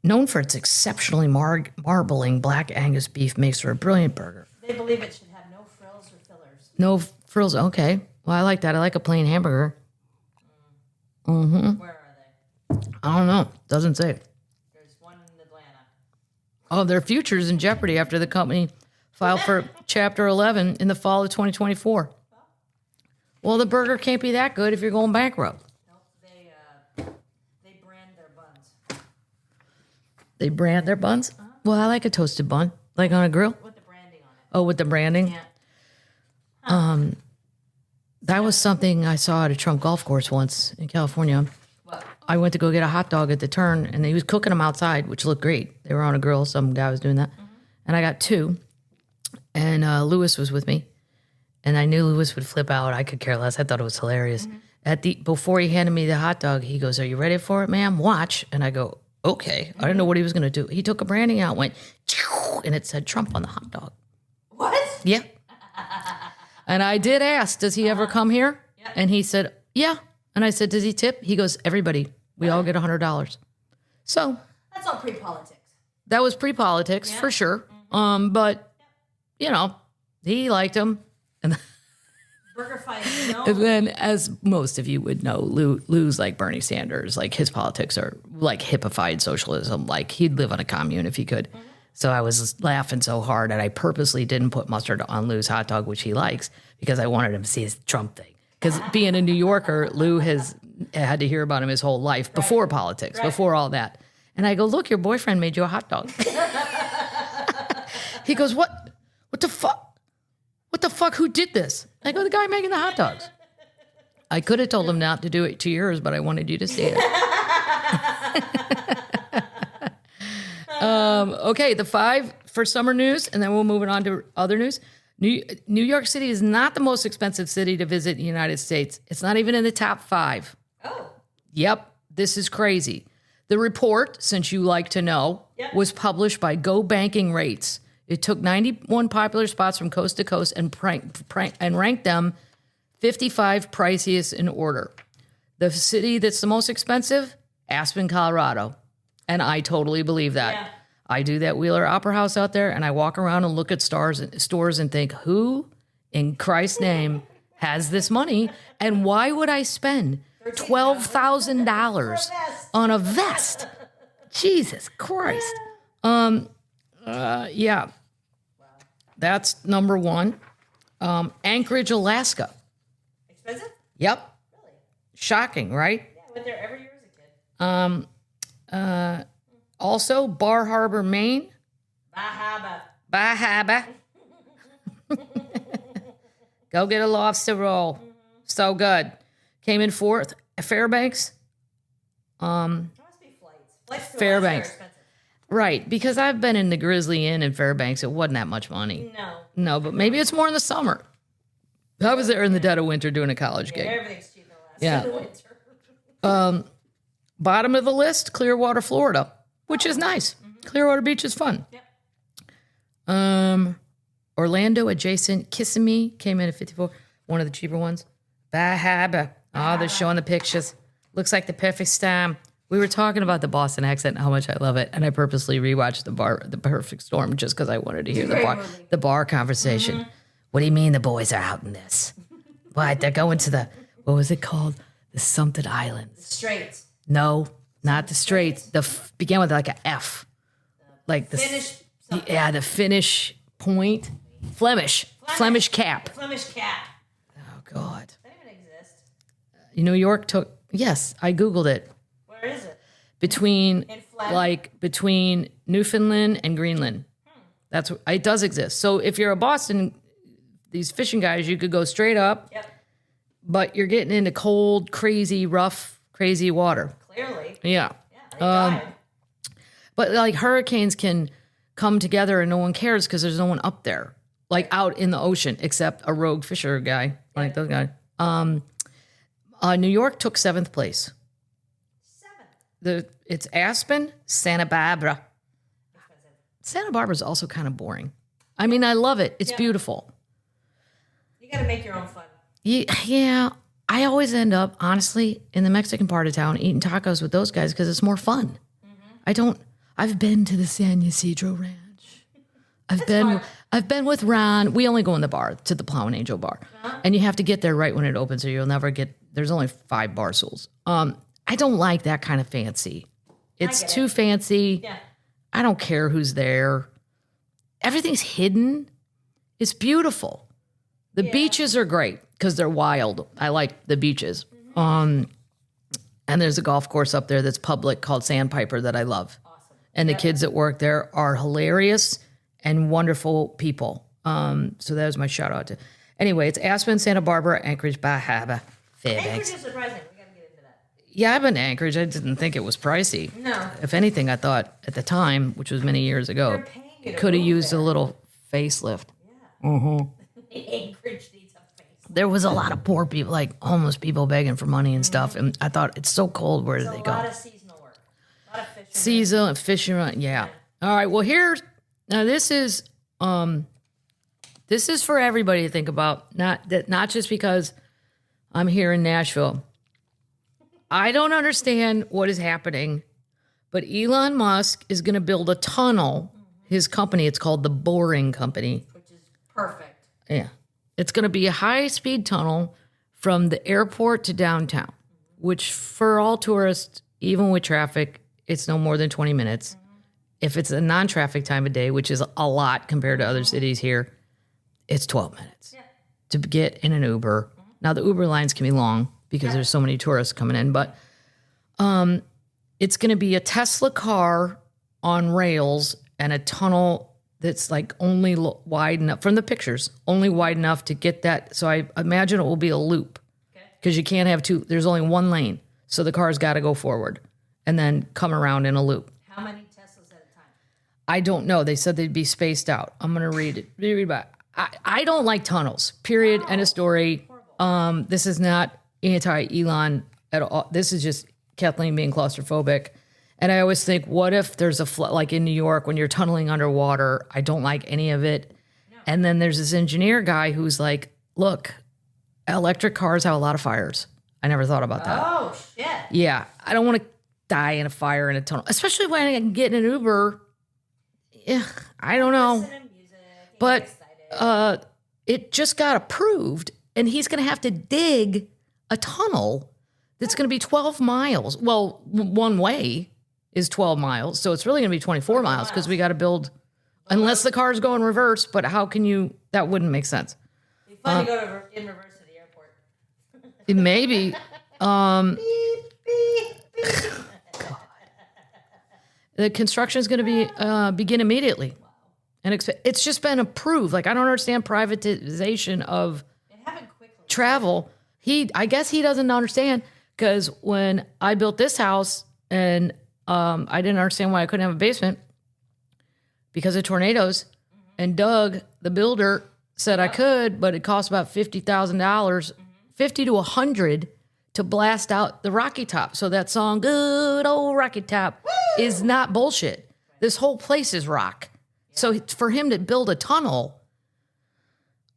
Known for its exceptionally marbling black Angus beef makes for a brilliant burger. They believe it should have no frills or fillers. No frills. Okay. Well, I like that. I like a plain hamburger. Mm-hmm. Where are they? I don't know. Doesn't say. There's one in Atlanta. Oh, their future's in jeopardy after the company filed for Chapter 11 in the fall of 2024. Well, the burger can't be that good if you're going bankrupt. Nope. They brand their buns. They brand their buns? Uh-huh. Well, I like a toasted bun, like on a grill. With the branding on it. Oh, with the branding? Yeah. Huh. That was something I saw at a Trump golf course once in California. What? I went to go get a hot dog at the turn, and he was cooking them outside, which looked great. They were on a grill. Some guy was doing that. Mm-hmm. And I got 2. And Lewis was with me. And I knew Lewis would flip out. I could care less. I thought it was hilarious. Mm-hmm. Before he handed me the hot dog, he goes, "Are you ready for it, ma'am? Watch." And I go, "Okay." I didn't know what he was going to do. He took a branding out, went, and it said Trump on the hot dog. What? Yeah. And I did ask, does he ever come here? Yep. And he said, yeah. And I said, does he tip? He goes, everybody. We all get $100. So. That's all pre-politics. That was pre-politics, for sure. Mm-hmm. But, you know, he liked him. And Burger Fi is known. And then, as most of you would know, Lou's like Bernie Sanders. Like, his politics are like hippified socialism. Like, he'd live on a commune if he could. Mm-hmm. So I was laughing so hard, and I purposely didn't put mustard on Lou's hot dog, which he likes, because I wanted him to see his Trump thing. Because being a New Yorker, Lou has had to hear about him his whole life, before politics, before all that. And I go, look, your boyfriend made you a hot dog. He goes, what? What the fuck? What the fuck? Who did this? I go, the guy making the hot dogs. I could have told him not to do it to yours, but I wanted you to see it. Okay, the 5 for summer news, and then we'll move it on to other news. New York City is not the most expensive city to visit in the United States. It's not even in the top 5. Oh. Yep, this is crazy. The report, since you like to know, was published by Go Banking Rates. It took 91 popular spots from coast to coast and ranked them 55 priciest in order. The city that's the most expensive, Aspen, Colorado. And I totally believe that. Yeah. I do that Wheeler Opera House out there, and I walk around and look at stores and think, who in Christ's name has this money? And why would I spend $12,000 on a vest? Jesus Christ. Yeah. That's number 1. Anchorage, Alaska. Expensive? Yep. Really? Shocking, right? Yeah, I went there every year as a kid. Also, Bar Harbor, Maine. Bahaba. Go get a lobster roll. Mm-hmm. So good. Came in 4th. Fairbanks. There must be flights. Fairbanks. Right, because I've been in the Grizzly Inn in Fairbanks. It wasn't that much money. No, but maybe it's more in the summer. I was there in the dead of winter doing a college gig. Everything's cheap in the winter. Bottom of the list, Clearwater, Florida, which is nice. Mm-hmm. Clearwater Beach is fun. Yep. Orlando adjacent Kissimmee came in at 54, one of the cheaper ones. Bahaba. Oh, they're showing the pictures. Looks like the perfect storm. We were talking about the Boston accent and how much I love it, and I purposely rewatched The Perfect Storm just because I wanted to hear the bar conversation. Mm-hmm. What do you mean the boys are out in this? What? They're going to what was it called? The something islands. The Straits. No, not the Straits. Began with like an F. Like the Finnish. The Finnish point. Flemish Cap. Flemish Cap. Oh, God. Does that even exist? New York took, yes, I Googled it. Where is it? Between Newfoundland and Greenland. It does exist. So if you're a Boston, these fishing guys, you could go straight up. Yep. But you're getting into cold, crazy, rough, crazy water. Clearly. Yeah. They died. But like hurricanes can come together and no one cares because there's no one up there, like out in the ocean, except a rogue fisher guy, like those guys. New York took 7th place. 7th. It's Aspen, Santa Barbara. Expensive. Santa Barbara is also kind of boring. I mean, I love it. It's beautiful. You got to make your own fun. Yeah. I always end up, honestly, in the Mexican part of town eating tacos with those guys because it's more fun. Mm-hmm. I've been to the San Ysidro Ranch. I've been with Ron. We only go in the bar, to the Plow and Angel bar. Uh-huh. And you have to get there right when it opens or you'll never there's only 5 bar stools. I don't like that kind of fancy. It's too fancy. Yeah. I don't care who's there. Everything's hidden. It's beautiful. The beaches are great because they're wild. I like the beaches. Mm-hmm. And there's a golf course up there that's public called Sandpiper that I love. Awesome. And the kids that work there are hilarious and wonderful people. So that was my shout out to. Anyway, it's Aspen, Santa Barbara, Anchorage, Bahama, Fairbanks. Anchorage is surprising. We got to get into that. Yeah, I've been to Anchorage. I didn't think it was pricey. No. If anything, I thought at the time, which was many years ago, could have used a little facelift. Yeah. Mm-hmm. Anchorage needs a facelift. There was a lot of poor people, like homeless people begging for money and stuff. And I thought, it's so cold. Where do they go? A lot of seasonal work. A lot of fishing. Seasonal and fishing. Yeah. All right. Well, this is for everybody to think about. Not just because I'm here in Nashville. I don't understand what is happening, but Elon Musk is going to build a tunnel. His company, it's called the Boring Company. Which is perfect. Yeah. It's going to be a high-speed tunnel from the airport to downtown, which for all tourists, even with traffic, it's no more than 20 minutes. Mm-hmm. If it's a non-traffic time of day, which is a lot compared to other cities here, it's 12 minutes to get in an Uber. Mm-hmm. Now, the Uber lines can be long because there's so many tourists coming in, but it's going to be a Tesla car on rails and a tunnel that's like only wide enough, from the pictures, only wide enough to get that. So I imagine it will be a loop because you can't have two. There's only one lane. So the car's got to go forward and then come around in a loop. How many Teslas at a time? I don't know. They said they'd be spaced out. I'm going to read it. Read about it. I don't like tunnels, period. End of story. This is not anti-Elon at all. This is just Kathleen being claustrophobic. And I always think, what if there's a flood, like in New York, when you're tunneling underwater? I don't like any of it. No. And then there's this engineer guy who's like, look, electric cars have a lot of fires. I never thought about that. Oh, shit. Yeah. I don't want to die in a fire in a tunnel, especially when I can get in an Uber. Yeah, I don't know. Listen to music, but it just got approved, and he's going to have to dig a tunnel that's going to be 12 miles. Well, one way is 12 miles, so it's really going to be 24 miles because we got to build, unless the cars go in reverse. But how can you? That wouldn't make sense. It'd be fun to go in reverse to the airport. Maybe. Beep, beep, beep. The construction is going to be begin immediately, and it's just been approved. Like, I don't understand privatization of travel. I guess he doesn't understand, because when I built this house and I didn't understand why I couldn't have a basement because of tornadoes, and Doug, the builder, said I could, but it cost about $50,000, 50 to 100 to blast out the Rocky Top. So that song, Good Old Rocky Top, is not bullshit. This whole place is rock. So for him to build a tunnel,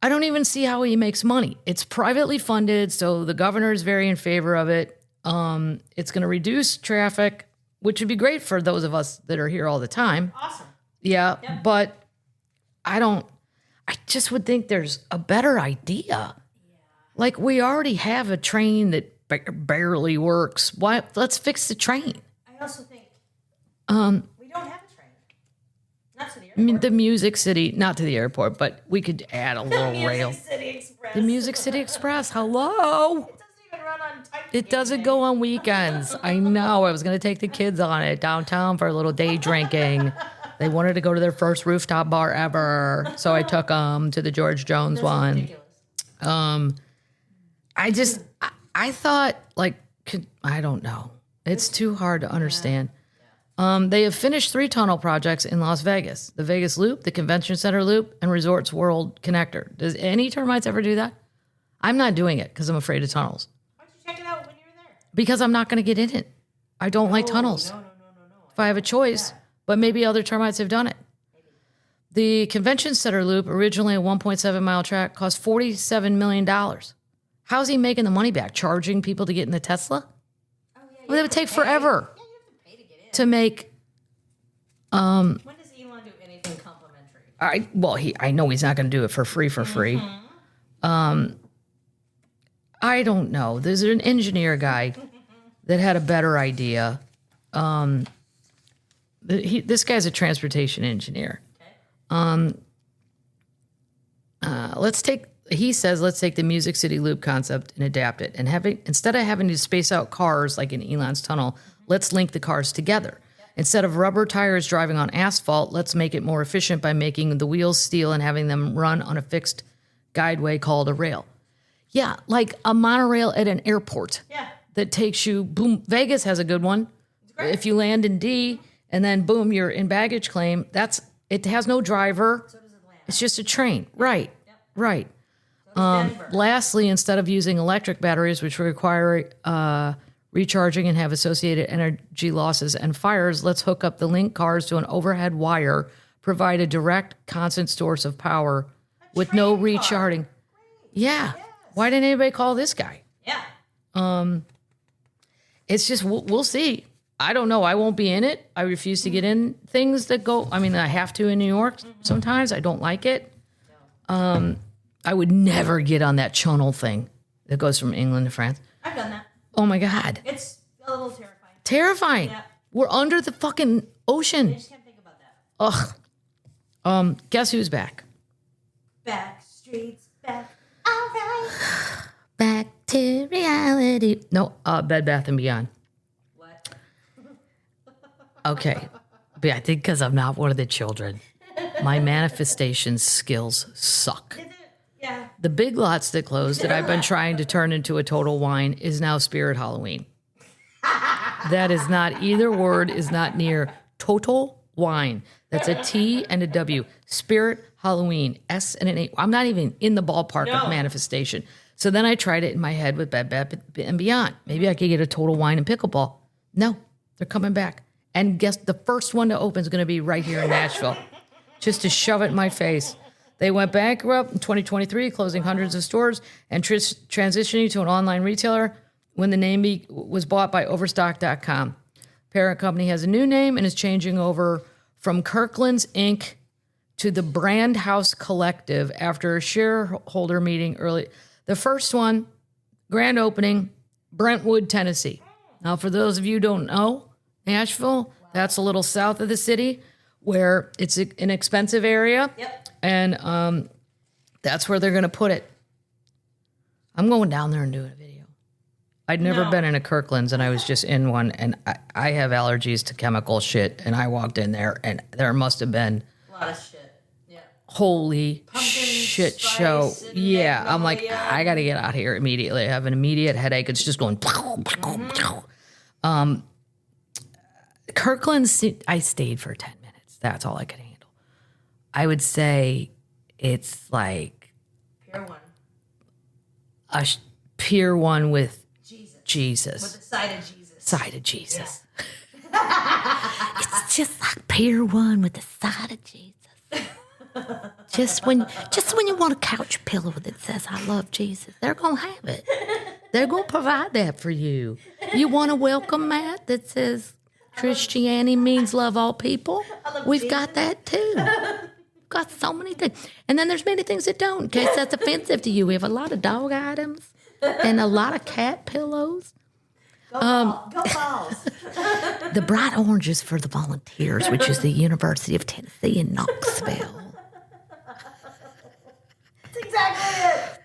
I don't even see how he makes money. It's privately funded, so the governor is very in favor of it. It's going to reduce traffic, which would be great for those of us that are here all the time. Awesome. Yeah, but I just would think there's a better idea. Yeah. Like, we already have a train that barely works. Why? Let's fix the train. I also think we don't have a train. Not to the airport. I mean, the Music City, not to the airport, but we could add a little rail. City Express. The Music City Express. Hello. It doesn't even run on time. It doesn't go on weekends. I know. I was going to take the kids on it downtown for a little day drinking. They wanted to go to their first rooftop bar ever, so I took them to the George Jones one. Ridiculous. I thought, like, I don't know. It's too hard to understand. They have finished 3 tunnel projects in Las Vegas: the Vegas Loop, the Convention Center Loop, and Resorts World Connector. Does any termites ever do that? I'm not doing it because I'm afraid of tunnels. Why don't you check it out when you were there? Because I'm not going to get in it. I don't like tunnels. No. If I have a choice, but maybe other termites have done it. The Convention Center Loop, originally a 1.7 mile track, cost $47 million. How's he making the money back? Charging people to get in the Tesla? Well, that would take forever Yeah, you have to pay to get in. to make. When does Elon do anything complimentary? I know he's not going to do it for free. I don't know. There's an engineer guy that had a better idea. This guy's a transportation engineer. Okay. He says, let's take the Music City Loop concept and adapt it. And instead of having to space out cars like in Elon's tunnel, let's link the cars together. Instead of rubber tires driving on asphalt, let's make it more efficient by making the wheels steel and having them run on a fixed guideway called a rail. Yeah, like a monorail at an airport. Yeah. That takes you, boom. Vegas has a good one. If you land in D and then boom, you're in baggage claim. It has no driver. So does Atlanta. It's just a train. Right. Yep. Right. So does Denver. Lastly, instead of using electric batteries, which require recharging and have associated energy losses and fires, let's hook up the link cars to an overhead wire, provide a direct, constant source of power with no train car. recharging. Great. Yeah. Yes. Why didn't anybody call this guy? Yeah. It's just, we'll see. I don't know. I won't be in it. I refuse to get in things that go. I mean, I have to in New York sometimes. I don't like it. I would never get on that channel thing that goes from England to France. I've done that. Oh my God. It's a little terrifying. Terrifying. Yeah. We're under the fucking I ocean. just can't think about that. Ugh. Guess who's back? Backstreet's back. All right. Back to reality. No, Bed Bath & Beyond. What? Okay. But I think because I'm not one of the children, my manifestation skills suck. Is it? Yeah. The Big Lots that closed that I've been trying to turn into a Total Wine is now Spirit Halloween. That is not, either word is not near Total Wine. That's a T and a W. Spirit Halloween. S and an A. I'm not even in the ballpark of manifestation. So then I tried it in my head with Bed Bath & Beyond. Maybe I could get a Total Wine and Pickleball. No, they're coming back. And guess the first one to open is going to be right here in Nashville. Just to shove it in my face. They went bankrupt in 2023, closing hundreds of stores and transitioning to an online retailer when the name was bought by Overstock.com. Parent company has a new name and is changing over from Kirkland's Inc. to the Brand House Collective after a shareholder meeting early. The first one, grand opening, Brentwood, Tennessee. Now, for those of you who don't know, Nashville, that's a little south of the city where it's an expensive area. Yep. And that's where they're going to put it. I'm going down there and doing a video. I'd never been in a Kirkland's, and I was just in one, and I have allergies to chemical shit, and I walked in there, and there must have been A lot of shit. Yeah. holy Pumpkin shit spice show. and Yeah, I'm like, magnolia. I got to get out here immediately. I have an immediate headache. It's just going. Kirkland's, I stayed for 10 minutes. That's all I could handle. I would say it's like Pure one. a Pier 1 with Jesus. Jesus. With the side of Jesus. Side of Jesus. It's just like Pier 1 with the side of Jesus. just when you want a couch pillow that says I love Jesus, they're gonna have it. They're gonna provide that for you. You want a welcome mat that says Christianity means love all people? We've got that too. We've got so many things. And then there's many things that don't, in case that's offensive to you. We have a lot of dog items and a lot of cat pillows. Go balls. The bright orange is for the volunteers, which is the University of Tennessee in Knoxville. That's exactly it.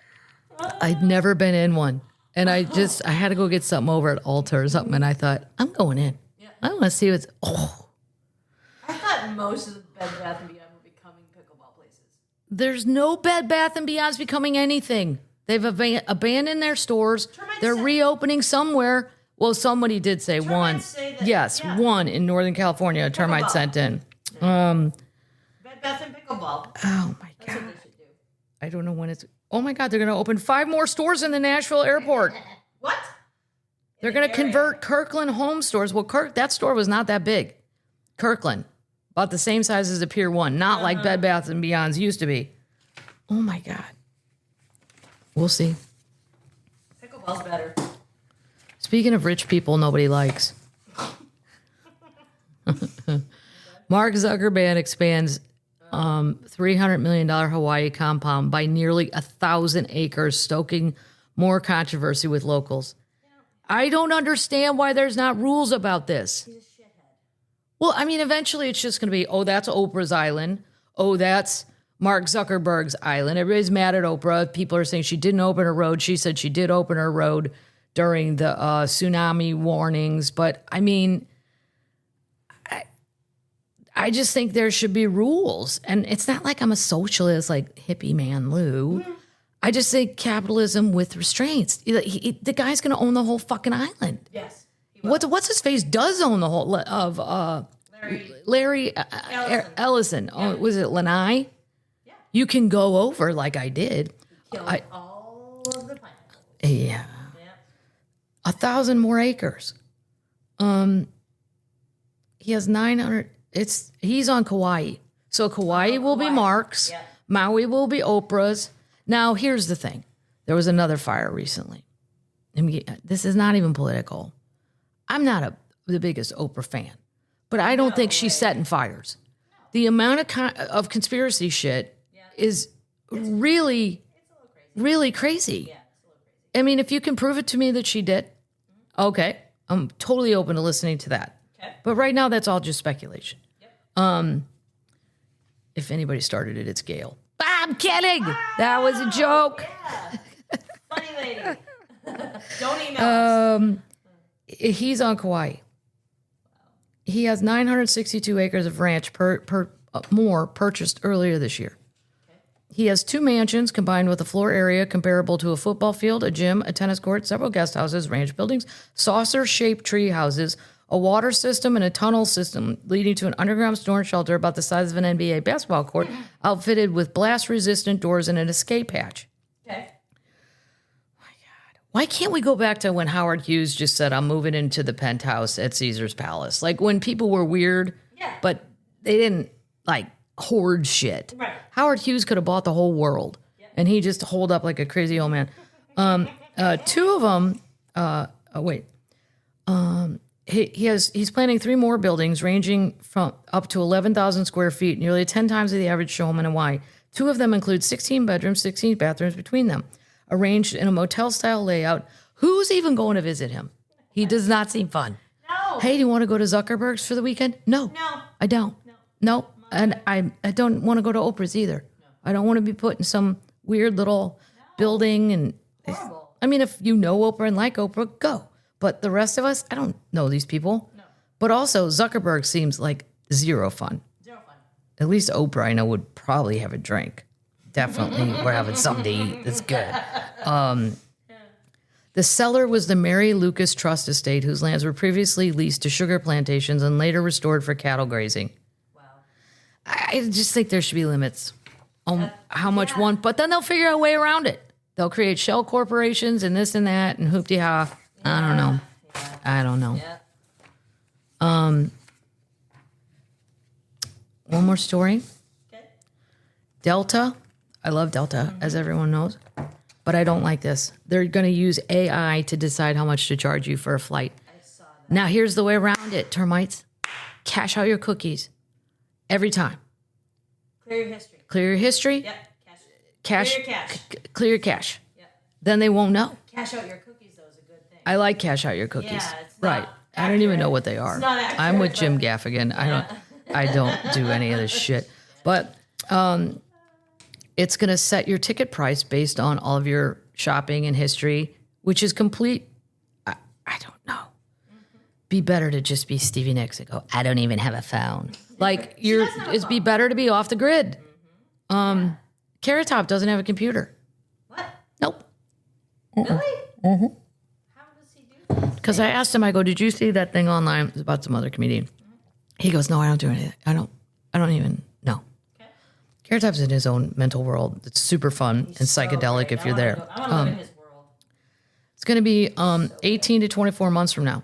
I'd never been in one. And I had to go get something over at Ulta or something. And I thought, I'm going in. Yeah. I want to see what's, I thought most of the Bed Bath & Beyond were becoming pickleball places. There's no Bed Bath & Beyond's becoming anything. They've abandoned their stores. They're reopening somewhere. Well, somebody did say one. Say that, one in Northern California. A termite sent in. Bed Bath & Pickleball. Oh, my God. That's what they should do. I don't know when it's... Oh, my God. They're going to open 5 more stores in the Nashville airport. What? They're going to convert Kirkland home stores. Well, that store was not that big. Kirkland. About the same size as a Pier 1. Not like Bed Bath & Beyond's used to be. Oh, my God. We'll see. Pickleball's better. Speaking of rich people nobody likes. Mark Zuckerberg expands $300 million Hawaii compound by nearly 1,000 acres, stoking more controversy with locals. I don't understand why there's not rules about this. He's a shithead. Well, I mean, eventually it's just going to be, oh, that's Oprah's island. Oh, that's Mark Zuckerberg's island. Everybody's mad at Oprah. People are saying she didn't open her road. She said she did open her road during the tsunami warnings. But, I mean, I just think there should be rules. And it's not like I'm a socialist like hippie man Lou. Mm-hmm. I just think capitalism with restraints. The guy's going to own the whole fucking island. Yes. What's his face does own the whole of Larry Ellison. Yeah. Oh, was it Lanai? Yeah. You can go over like I did. Killed all of the pineapples. Yeah. 1,000 more acres. He has 900. He's on Kauai. So Kauai will be Mark's. Yeah. Maui will be Oprah's. Now, here's the thing. There was another fire recently. This is not even political. I'm not the biggest Oprah fan, but I don't think she's setting fires. No. The amount of conspiracy shit is really, really crazy. Yeah, it's a little crazy. I mean, if you can prove it to me that she did, okay, I'm totally open to listening to that. Okay. But right now, that's all just speculation. Yep. If anybody started it, it's Gail. I'm kidding. That was a joke. Yeah. Funny lady. Don't email us. He's on Kauai. He has 962 acres of ranch more purchased earlier this year. Okay. He has 2 mansions combined with a floor area comparable to a football field, a gym, a tennis court, several guest houses, ranch buildings, saucer-shaped tree houses, a water system, and a tunnel system leading to an underground storm shelter about the size of an NBA basketball court, outfitted with blast-resistant doors and an escape hatch. Okay. My God. Why can't we go back to when Howard Hughes just said, I'm moving into the penthouse at Caesar's Palace? Like when people were weird, but they didn't, like, hoard shit. Right. Howard Hughes could have bought the whole world, and he just holed up like a crazy old man. 2 of them, He's planning 3 more buildings ranging from up to 11,000 square feet, nearly 10 times the average home in Hawaii. 2 of them include 16 bedrooms, 16 bathrooms between them, arranged in a motel-style layout. Who's even going to visit him? He does not seem fun. No. Hey, do you want to go to Zuckerberg's for the weekend? No. I don't. No. And I don't want to go to Oprah's either. No. I don't want to be put in some weird little building. And horrible. I mean, if you know Oprah and like Oprah, go. But the rest of us, I don't know these people. No. But also, Zuckerberg seems like zero fun. Zero fun. At least Oprah, I know, would probably have a drink. Definitely. We're having something to eat. That's good. The seller was the Mary Lucas Trust Estate, whose lands were previously leased to sugar plantations and later restored for cattle grazing. Wow. I just think there should be limits on how much one, but then they'll figure out a way around it. They'll create shell corporations and this and that and hoop-de-ha. I don't know. Yeah. I don't know. Yeah. One more story. Okay. Delta. I love Delta, as everyone knows. But I don't like this. They're going to use AI to decide how much to charge you for a flight. I saw that. Now, here's the way around it, termites. Cash out your cookies every time. Clear your history. Clear your history. Yep. Cash. Clear your cash. Clear your cash. Yep. Then they won't know. Cash out your cookies, though, is a good thing. I like cash out your cookies. Yeah, it's not right. I don't even accurate. know what they are. It's not accurate, I'm with Jim but- Gaffigan. I don't do any of this shit. But it's going to set your ticket price based on all of your shopping and history, which is complete. I don't know. Be better to just be Stevie Nicks and go, I don't even have a phone. Like it'd be better to be off the grid. Carrot Top doesn't have a computer. What? Nope. Really? Mm-hmm. How does he do that? Because I asked him, I go, did you see that thing online? It was about some other comedian. He goes, no, I don't do anything. I don't even know. Okay. Carrot Top's in his own mental world. It's super fun and psychedelic if you're there. I want to live in his world. It's going to be 18 to 24 months from now.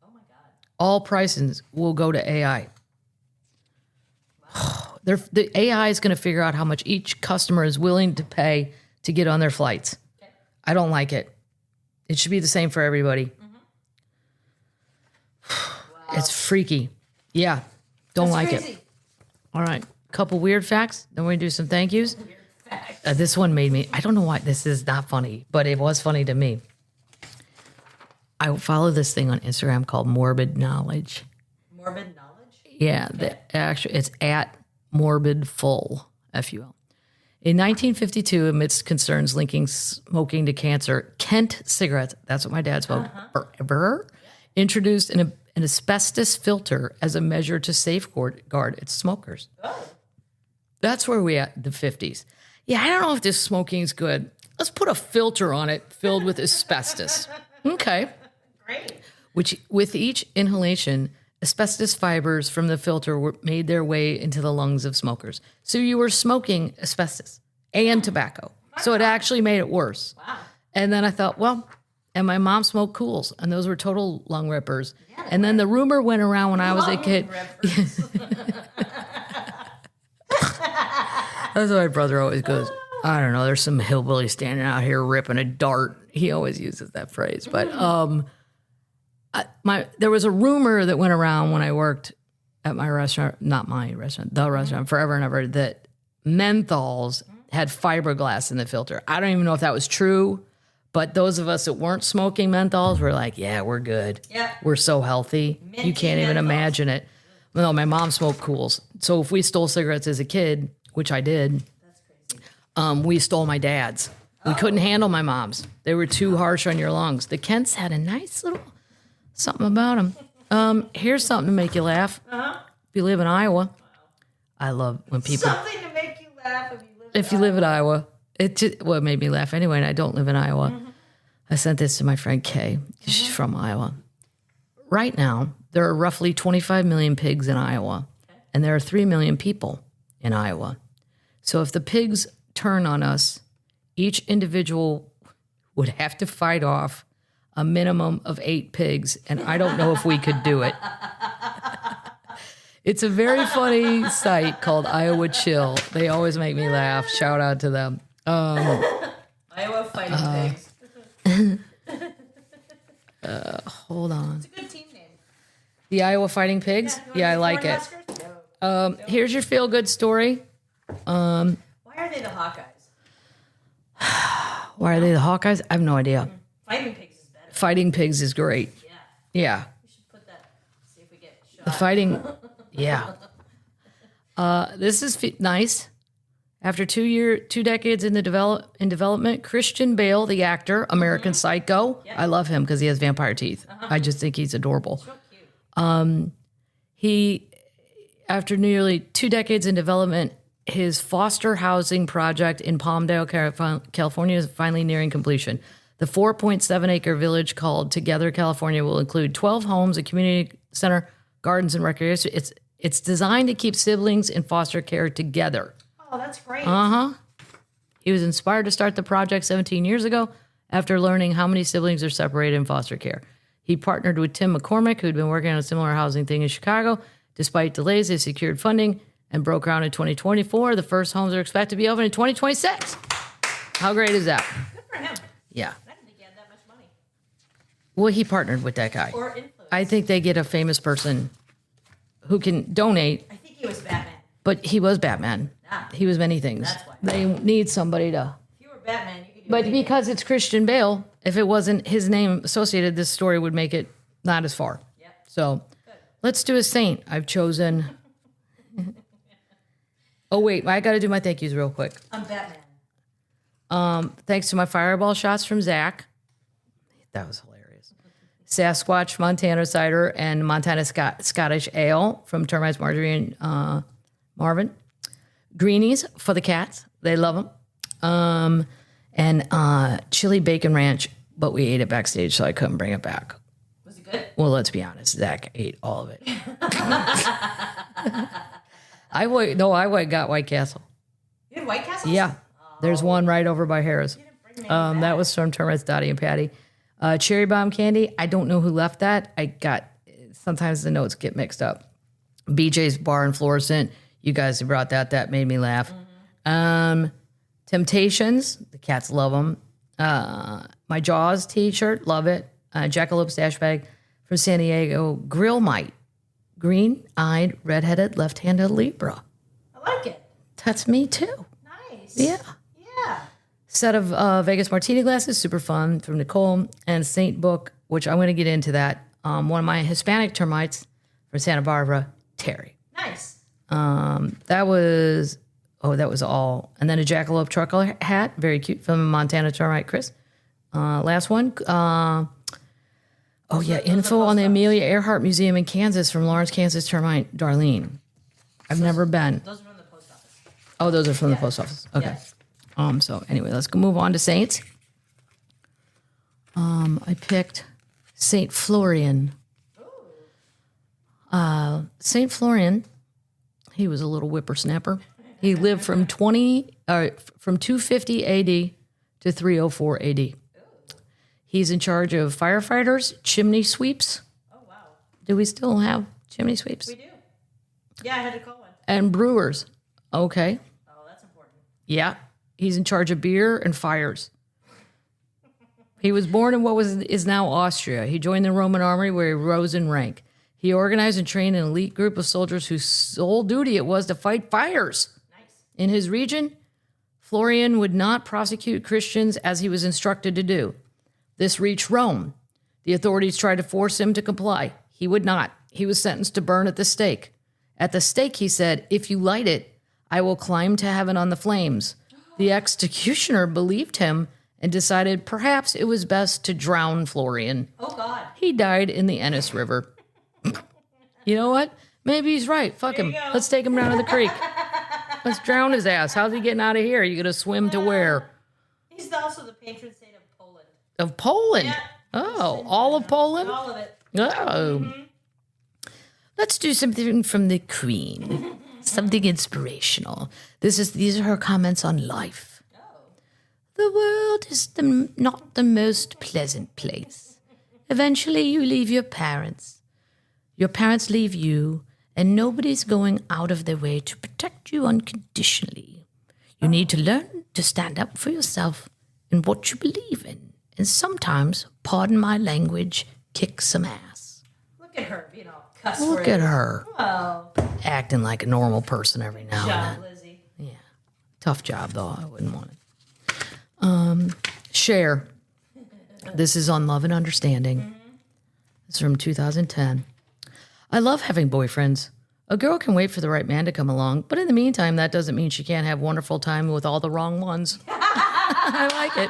Oh, my God. All prices will go to AI. Wow. The AI is going to figure out how much each customer is willing to pay to get on their flights. Okay. I don't like it. It should be the same for everybody. Wow. It's freaky. Yeah. Don't like crazy. it. All right. Couple weird facts. Then we do some thank yous. Weird fact. This one made me, I don't know why this is not funny, but it was funny to me. I follow this thing on Instagram called Morbid Knowledge. Morbid knowledge? Yeah, it's at Morbid Full, FUL. In 1952, amidst concerns linking smoking to cancer, Kent cigarettes, that's what my dad smoked forever, introduced an asbestos filter as a measure to safeguard its smokers. Oh. That's where we at, the 50s. Yeah, I don't know if this smoking's good. Let's put a filter on it filled with asbestos. Okay. Great. Which, with each inhalation, asbestos fibers from the filter made their way into the lungs of smokers. So you were smoking asbestos and tobacco. So it actually made it worse. Wow. And then I thought, well, and my mom smoked Cools, and those were total lung rippers. Yeah, and then the rumor went around when I was a kid. Rippers. That's what my brother always goes, I don't know, there's some hillbilly standing out here ripping a dart. He always uses that phrase. But there was a rumor that went around when I worked at my restaurant, not my restaurant, the restaurant, forever and ever, that menthols had fiberglass in the filter. I don't even know if that was true, but those of us that weren't smoking menthols were like, yeah, we're good. Yeah. We're so healthy. Minty You can't even menthols. imagine it. No, my mom smoked Cools. So if we stole cigarettes as a kid, which I did, That's crazy. we stole my dad's. We couldn't handle my mom's. They were too harsh on your lungs. The Kents had a nice little something about them. Here's something to make you laugh. Uh-huh. If you live in Iowa, I love when people. Something to make you laugh If you live in Iowa, it made me laugh anyway. And I don't live in Iowa. Mm-hmm. I sent this to my friend Kay. She's from Iowa. Right now, there are roughly 25 million pigs in Iowa, and there are 3 million people in Iowa. So if the pigs turn on us, each individual would have to fight off a minimum of 8 pigs, and I don't know if we could do it. It's a very funny site called Iowa Chill. They always make me laugh. Shout out to them. Iowa fighting pigs. Hold on. It's a good team name. The Iowa Fighting Pigs? Yeah, I like it. No. Here's your feel-good story. Why are they the Hawkeyes? Why are they the Hawkeyes? I have no idea. Fighting pigs is better. Fighting Pigs is great. Yeah. Yeah. We should put that. See if we get shot. The fighting, yeah. This is nice. After 2 decades in development, Christian Bale, the actor, American Psycho, I love him because he has vampire teeth. I just think he's adorable. So cute. He, after nearly 2 decades in development, his foster housing project in Palmdale, California is finally nearing completion. The 4.7-acre village called Together California will include 12 homes, a community center, gardens, and recreation. It's designed to keep siblings in foster care together. Oh, that's great. He was inspired to start the project 17 years ago after learning how many siblings are separated in foster care. He partnered with Tim McCormick, who'd been working on a similar housing thing in Chicago. Despite delays, they secured funding and broke ground in 2024. The first homes are expected to be open in 2026. How great is that? Good for him. Yeah. I didn't think he had that much money. Well, he partnered with that guy. Or influence. I think they get a famous person who can donate. I think he was Batman. But he was Batman. Ah. He was many things. That's why. They need somebody to. If you were Batman, you could do But anything. because it's Christian Bale, if it wasn't his name associated, this story would make it not as far. Yep. So let's do a saint. I've chosen. Oh, wait. I got to do my thank yous real quick. I'm Batman. Thanks to my fireball shots from Zach. That was hilarious. Sasquatch Montana cider and Montana Scottish ale from Termites Marjorie and Marvin. Greenies for the cats. They love them. And chili bacon ranch, but we ate it backstage, so I couldn't bring it back. Was it good? Well, let's be honest. Zach ate all of it. I got White Castle. You had White Castle? Yeah. There's one right over by Harris. That was from Termites, Dottie, and Patty. Cherry bomb candy. I don't know who left that. Sometimes the notes get mixed up. BJ's Bar and Fluorescent. You guys have brought that. That made me laugh. Temptations. The cats love them. My Jaws t-shirt. Love it. Jackalope stash bag from San Diego. Grill Mite. Green-eyed, redheaded, left-handed Libra. I like it. That's me too. Nice. Yeah. Yeah. Set of Vegas martini glasses, super fun, from Nicole, and Saint book, which I'm going to get into that. One of my Hispanic termites from Santa Barbara, Terry. Nice. That was all. And then a jackalope trucker hat, very cute, from Montana termite Chris. Last one. Info on the Amelia Earhart Museum in Kansas from Lawrence, Kansas termite Darlene. I've never been. Those are from the post office. Oh, those are from the post office. Okay. Yeah. So anyway, let's go move on to saints. I picked Saint Florian. Saint Florian, he was a little whippersnapper. He lived from 250 AD to 304 AD. He's in charge of firefighters, chimney sweeps. Oh, wow. Do we still have chimney sweeps? We do. Yeah, I had to call one. And brewers. Okay. Oh, that's important. Yeah. He's in charge of beer and fires. He was born in what is now Austria. He joined the Roman army where he rose in rank. He organized and trained an elite group of soldiers whose sole duty it was to fight fires. Nice. In his region, Florian would not prosecute Christians as he was instructed to do. This reached Rome. The authorities tried to force him to comply. He would not. He was sentenced to burn at the stake. At the stake, he said, "If you light it, I will climb to heaven on the flames." The executioner believed him and decided perhaps it was best to drown Florian. Oh, God. He died in the Ennis River. You know what? Maybe he's right. Fuck him. you go. Let's take him down to the creek. Let's drown his ass. How's he getting out of here? You gonna swim to where? He's also the patron saint of Poland. Of Poland. Yeah. Oh, all of Poland? All of it. Oh. Let's do something from the Queen. Something inspirational. These are her comments on life. Oh. The world is not the most pleasant place. Eventually you leave your parents. Your parents leave you, and nobody's going out of their way to protect you unconditionally. You need to learn to stand up for yourself and what you believe in. And sometimes, pardon my language, kick some ass. Look at her being all cuss Look at her. Oh, Acting like a normal person every now and job, then. Lizzie. Yeah. Tough job, though. I wouldn't want it. Share. This is on Love and Understanding. It's from 2010. I love having boyfriends. A girl can wait for the right man to come along, but in the meantime, that doesn't mean she can't have wonderful time with all the wrong ones. I like it.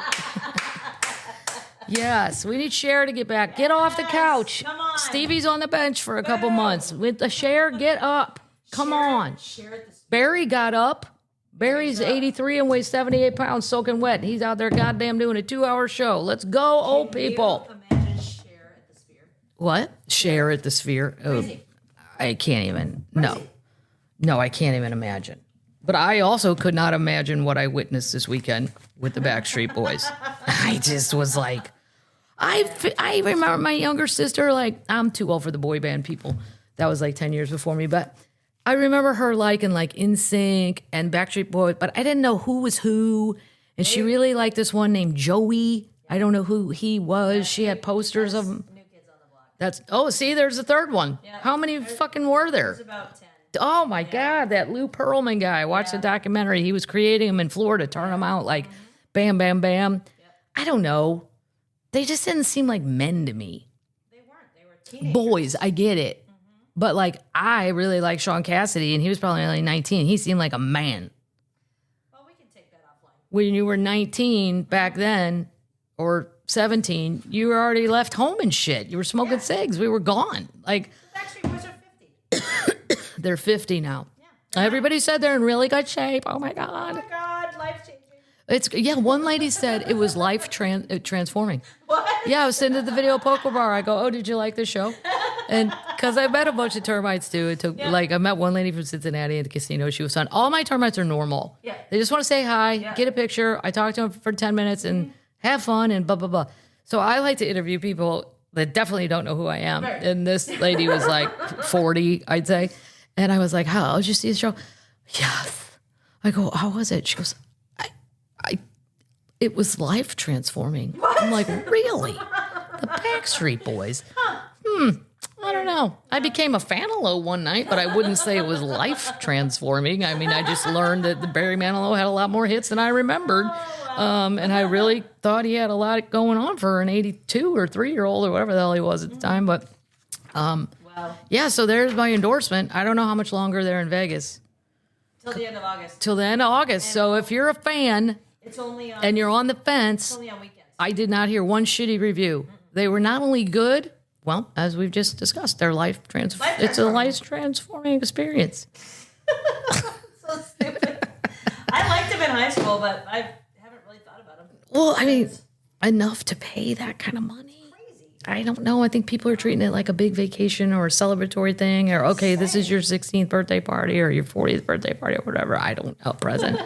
Yes, we need Cher to get back. Get off the couch. Come on. Stevie's on the bench for a couple months. With the Cher, get up. Come on. Share it this Barry got up. Barry's 83 and weighs 78 pounds soaking wet. He's out there goddamn doing a 2-hour show. Let's go, old people. Imagine Cher at the Sphere. What? Cher at the Sphere. Oh, Crazy. I can't even. No, I can't even imagine. But I also could not imagine what I witnessed this weekend with the Backstreet Boys. I just was like, I remember my younger sister, like, I'm too old for the boy band people. That was like 10 years before me. But I remember her liking like NSYNC and Backstreet Boys, but I didn't know who was who. And she really liked this one named Joey. I don't know who he was. She had posters of him. New Kids on the Block. See, there's a third one. Yeah. How many fucking were there? There's about 10. Oh my God, that Lou Pearlman guy. I watched the documentary. He was creating them in Florida, turning them out like bam, bam, bam. Yep. I don't know. They just didn't seem like men to me. They weren't. They were teenagers. Boys, I get it. But like, I really like Sean Cassidy, and he was probably only 19. He seemed like a man. Well, we can take that offline. When you were 19 back then, or 17, you were already left home and shit. You were smoking cigs. We were gone. Like, Actually, boys are 50. they're 50 now. Yeah. Everybody said they're in really good shape. Oh my God. Oh my God, life changing. It's one lady said it was life transforming. What? Yeah, I was sitting at the video poker bar. I go, oh, did you like the show? And because I met a bunch of termites too. It took I met one lady from Cincinnati at the casino. She was fun. All my termites are normal. Yeah. They just want to say hi, get a picture. I talk to them for 10 minutes and have fun and blah, blah, blah. So I like to interview people that definitely don't know who I am. Right. And this lady was like 40, I'd say. And I was like, how did you see the show? Yes. I go, how was it? She goes, it was life transforming. What? I'm like, really? The Backstreet Boys? I don't know. I became a fan of Low one night, but I wouldn't say it was life transforming. I mean, I just learned that the Barry Manilow had a lot more hits than I remembered. And I really thought he had a lot going on for an 82 or 3-year-old or whatever the hell he was at the time. But yeah, so there's my endorsement. I don't know how much longer they're in Vegas. Till the end of August. Till the end of August. So if you're a fan It's only on. and you're on the It's fence, only on weekends. I did not hear one shitty review. They were not only good, well, as we've just discussed, they're it's a life transforming experience. So stupid. I liked him in high school, but I haven't really thought about him. Well, I mean, enough to pay that kind of money. Crazy. I don't know. I think people are treating it like a big vacation or a celebratory thing, or okay, this is your 16th birthday party or your 40th birthday party or whatever. I don't know. Present.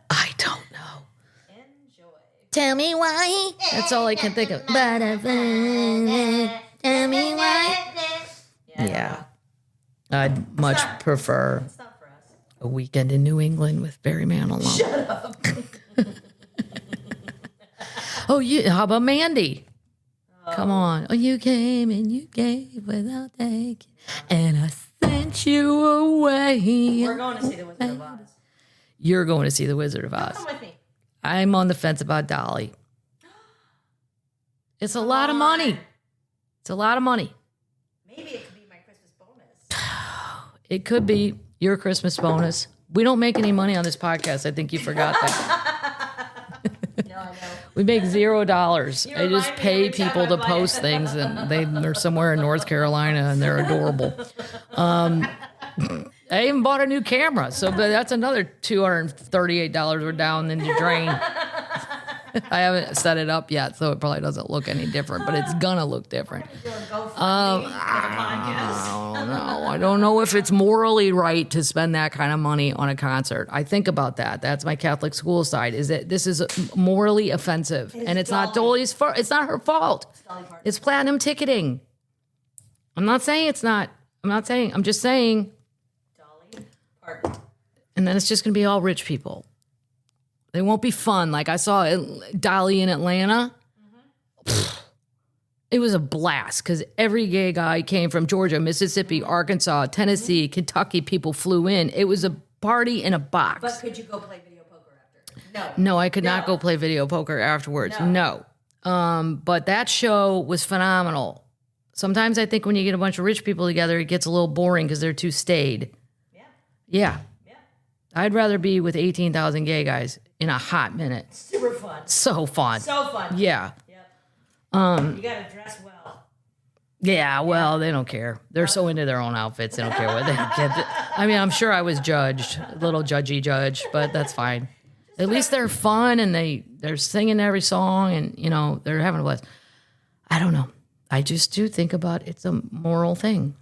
I don't know. Enjoy. Tell me why. That's all I can think of. Tell me why. Yeah. I'd much prefer It's not for us. a weekend in New England with Barry Manilow. Shut up. Oh, how about Mandy? Come on. Oh, you came and you gave without taking, and I sent you away. We're going to see the Wizard of Oz. You're going to see the Wizard of Oz. Come with me. I'm on the fence about Dolly. It's a lot of money. It's a lot of money. Maybe it could be my Christmas bonus. It could be your Christmas bonus. We don't make any money on this podcast. I think you forgot that. No, I know. We make $0. You I just remind me pay every time people I to buy post it. things, and they're somewhere in North Carolina, and they're adorable. I even bought a new camera, so but that's another $238 we're down in the drain. I haven't set it up yet, so it probably doesn't look any different, but it's gonna look different. Do a GoFundMe for the podcast. I don't know if it's morally right to spend that kind of money on a concert. I think about that. That's my Catholic school side. Is that this is morally offensive, and it's not Dolly's fault. It's not her fault. Dolly Parton. It's platinum ticketing. I'm not saying it's not. I'm just saying. Dolly Parton. And then it's just going to be all rich people. They won't be fun. Like I saw Dolly in Atlanta. It was a blast because every gay guy came from Georgia, Mississippi, Arkansas, Tennessee, Kentucky. People flew in. It was a party in a box. But could you go play video poker after? No, I could not go play video poker afterwards. No. But that show was phenomenal. Sometimes I think when you get a bunch of rich people together, it gets a little boring because they're too staid. Yeah. Yeah. Yeah. I'd rather be with 18,000 gay guys in a hot minute. Super fun. So fun. So fun. Yeah. Yep. You gotta dress well. Yeah, well, they don't care. They're so into their own outfits, they don't care what they get. I mean, I'm sure I was judged, a little judgy judge, but that's fine. At least they're fun and they're singing every song and, you know, they're having a blast. I don't know. I just do think about it's a moral thing.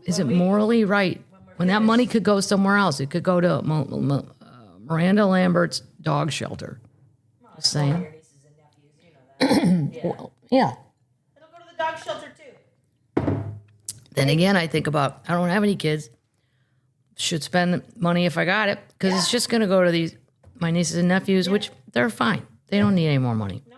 Is it morally right? When that money could go somewhere else. It could go to Miranda Lambert's dog shelter. Just saying. Your nieces and nephews, you know that. Yeah. Well, yeah. It'll go to the dog shelter too. Then again, I think about, I don't have any kids. Should spend money if I got it, because it's just going to go to my nieces and nephews, which They're fine. They don't need any more money. No.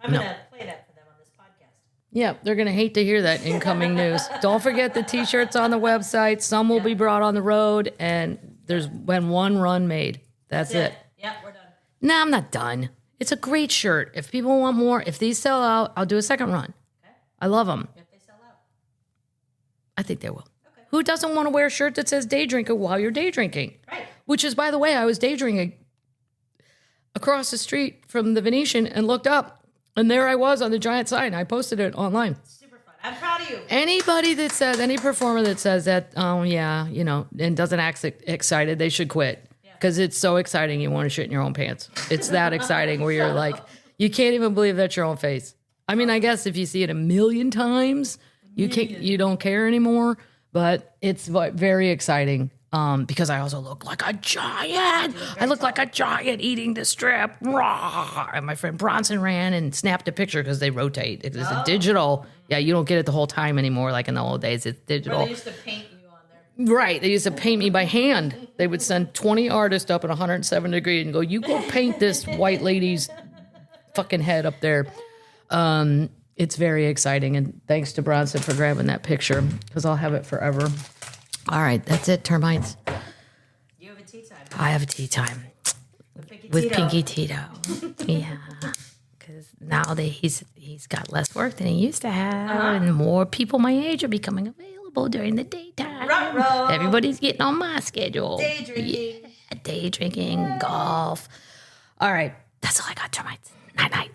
I'm going to play that for them on this podcast. Yeah, they're going to hate to hear that incoming news. Don't forget the T-shirts on the website. Some will be brought on the road, and there's been one run made. That's it. Yeah, we're done. No, I'm not done. It's a great shirt. If people want more, if these sell out, I'll do a second run. Okay. I love them. If they sell out. I think they will. Okay. Who doesn't want to wear a shirt that says day drinker while you're day drinking? Right. Which is, by the way, I was day drinking across the street from the Venetian and looked up, and there I was on the giant sign. I posted it online. Super fun. I'm proud of you. Anybody that says, any performer that says that, oh yeah, you know, and doesn't act excited, they should quit. Because it's so exciting you want to shit in your own pants. It's that exciting where you're like, you can't even believe that's your own face. I mean, I guess if you see it a million times, you don't care anymore. But it's very exciting because I also look like a giant. I look like a giant eating the strip. Raw. And my friend Bronson ran and snapped a picture because they rotate. It's a digital. Yeah, you don't get it the whole time anymore like in the old days. It's digital. Where they used to paint you on there. Right. They used to paint me by hand. They would send 20 artists up at 107 degrees and go, you go paint this white lady's fucking head up there. It's very exciting. And thanks to Bronson for grabbing that picture because I'll have it forever. All right. That's it, termites. You have a tea time. I have a tea time With Pinky Tito. Yeah. Because now that he's got less work than he used to have and more people my age are becoming available during the daytime. Ruh-roh. Everybody's getting on my schedule. Day drinking. Yeah, day drinking, golf. All right. That's all I got, termites. Night-night.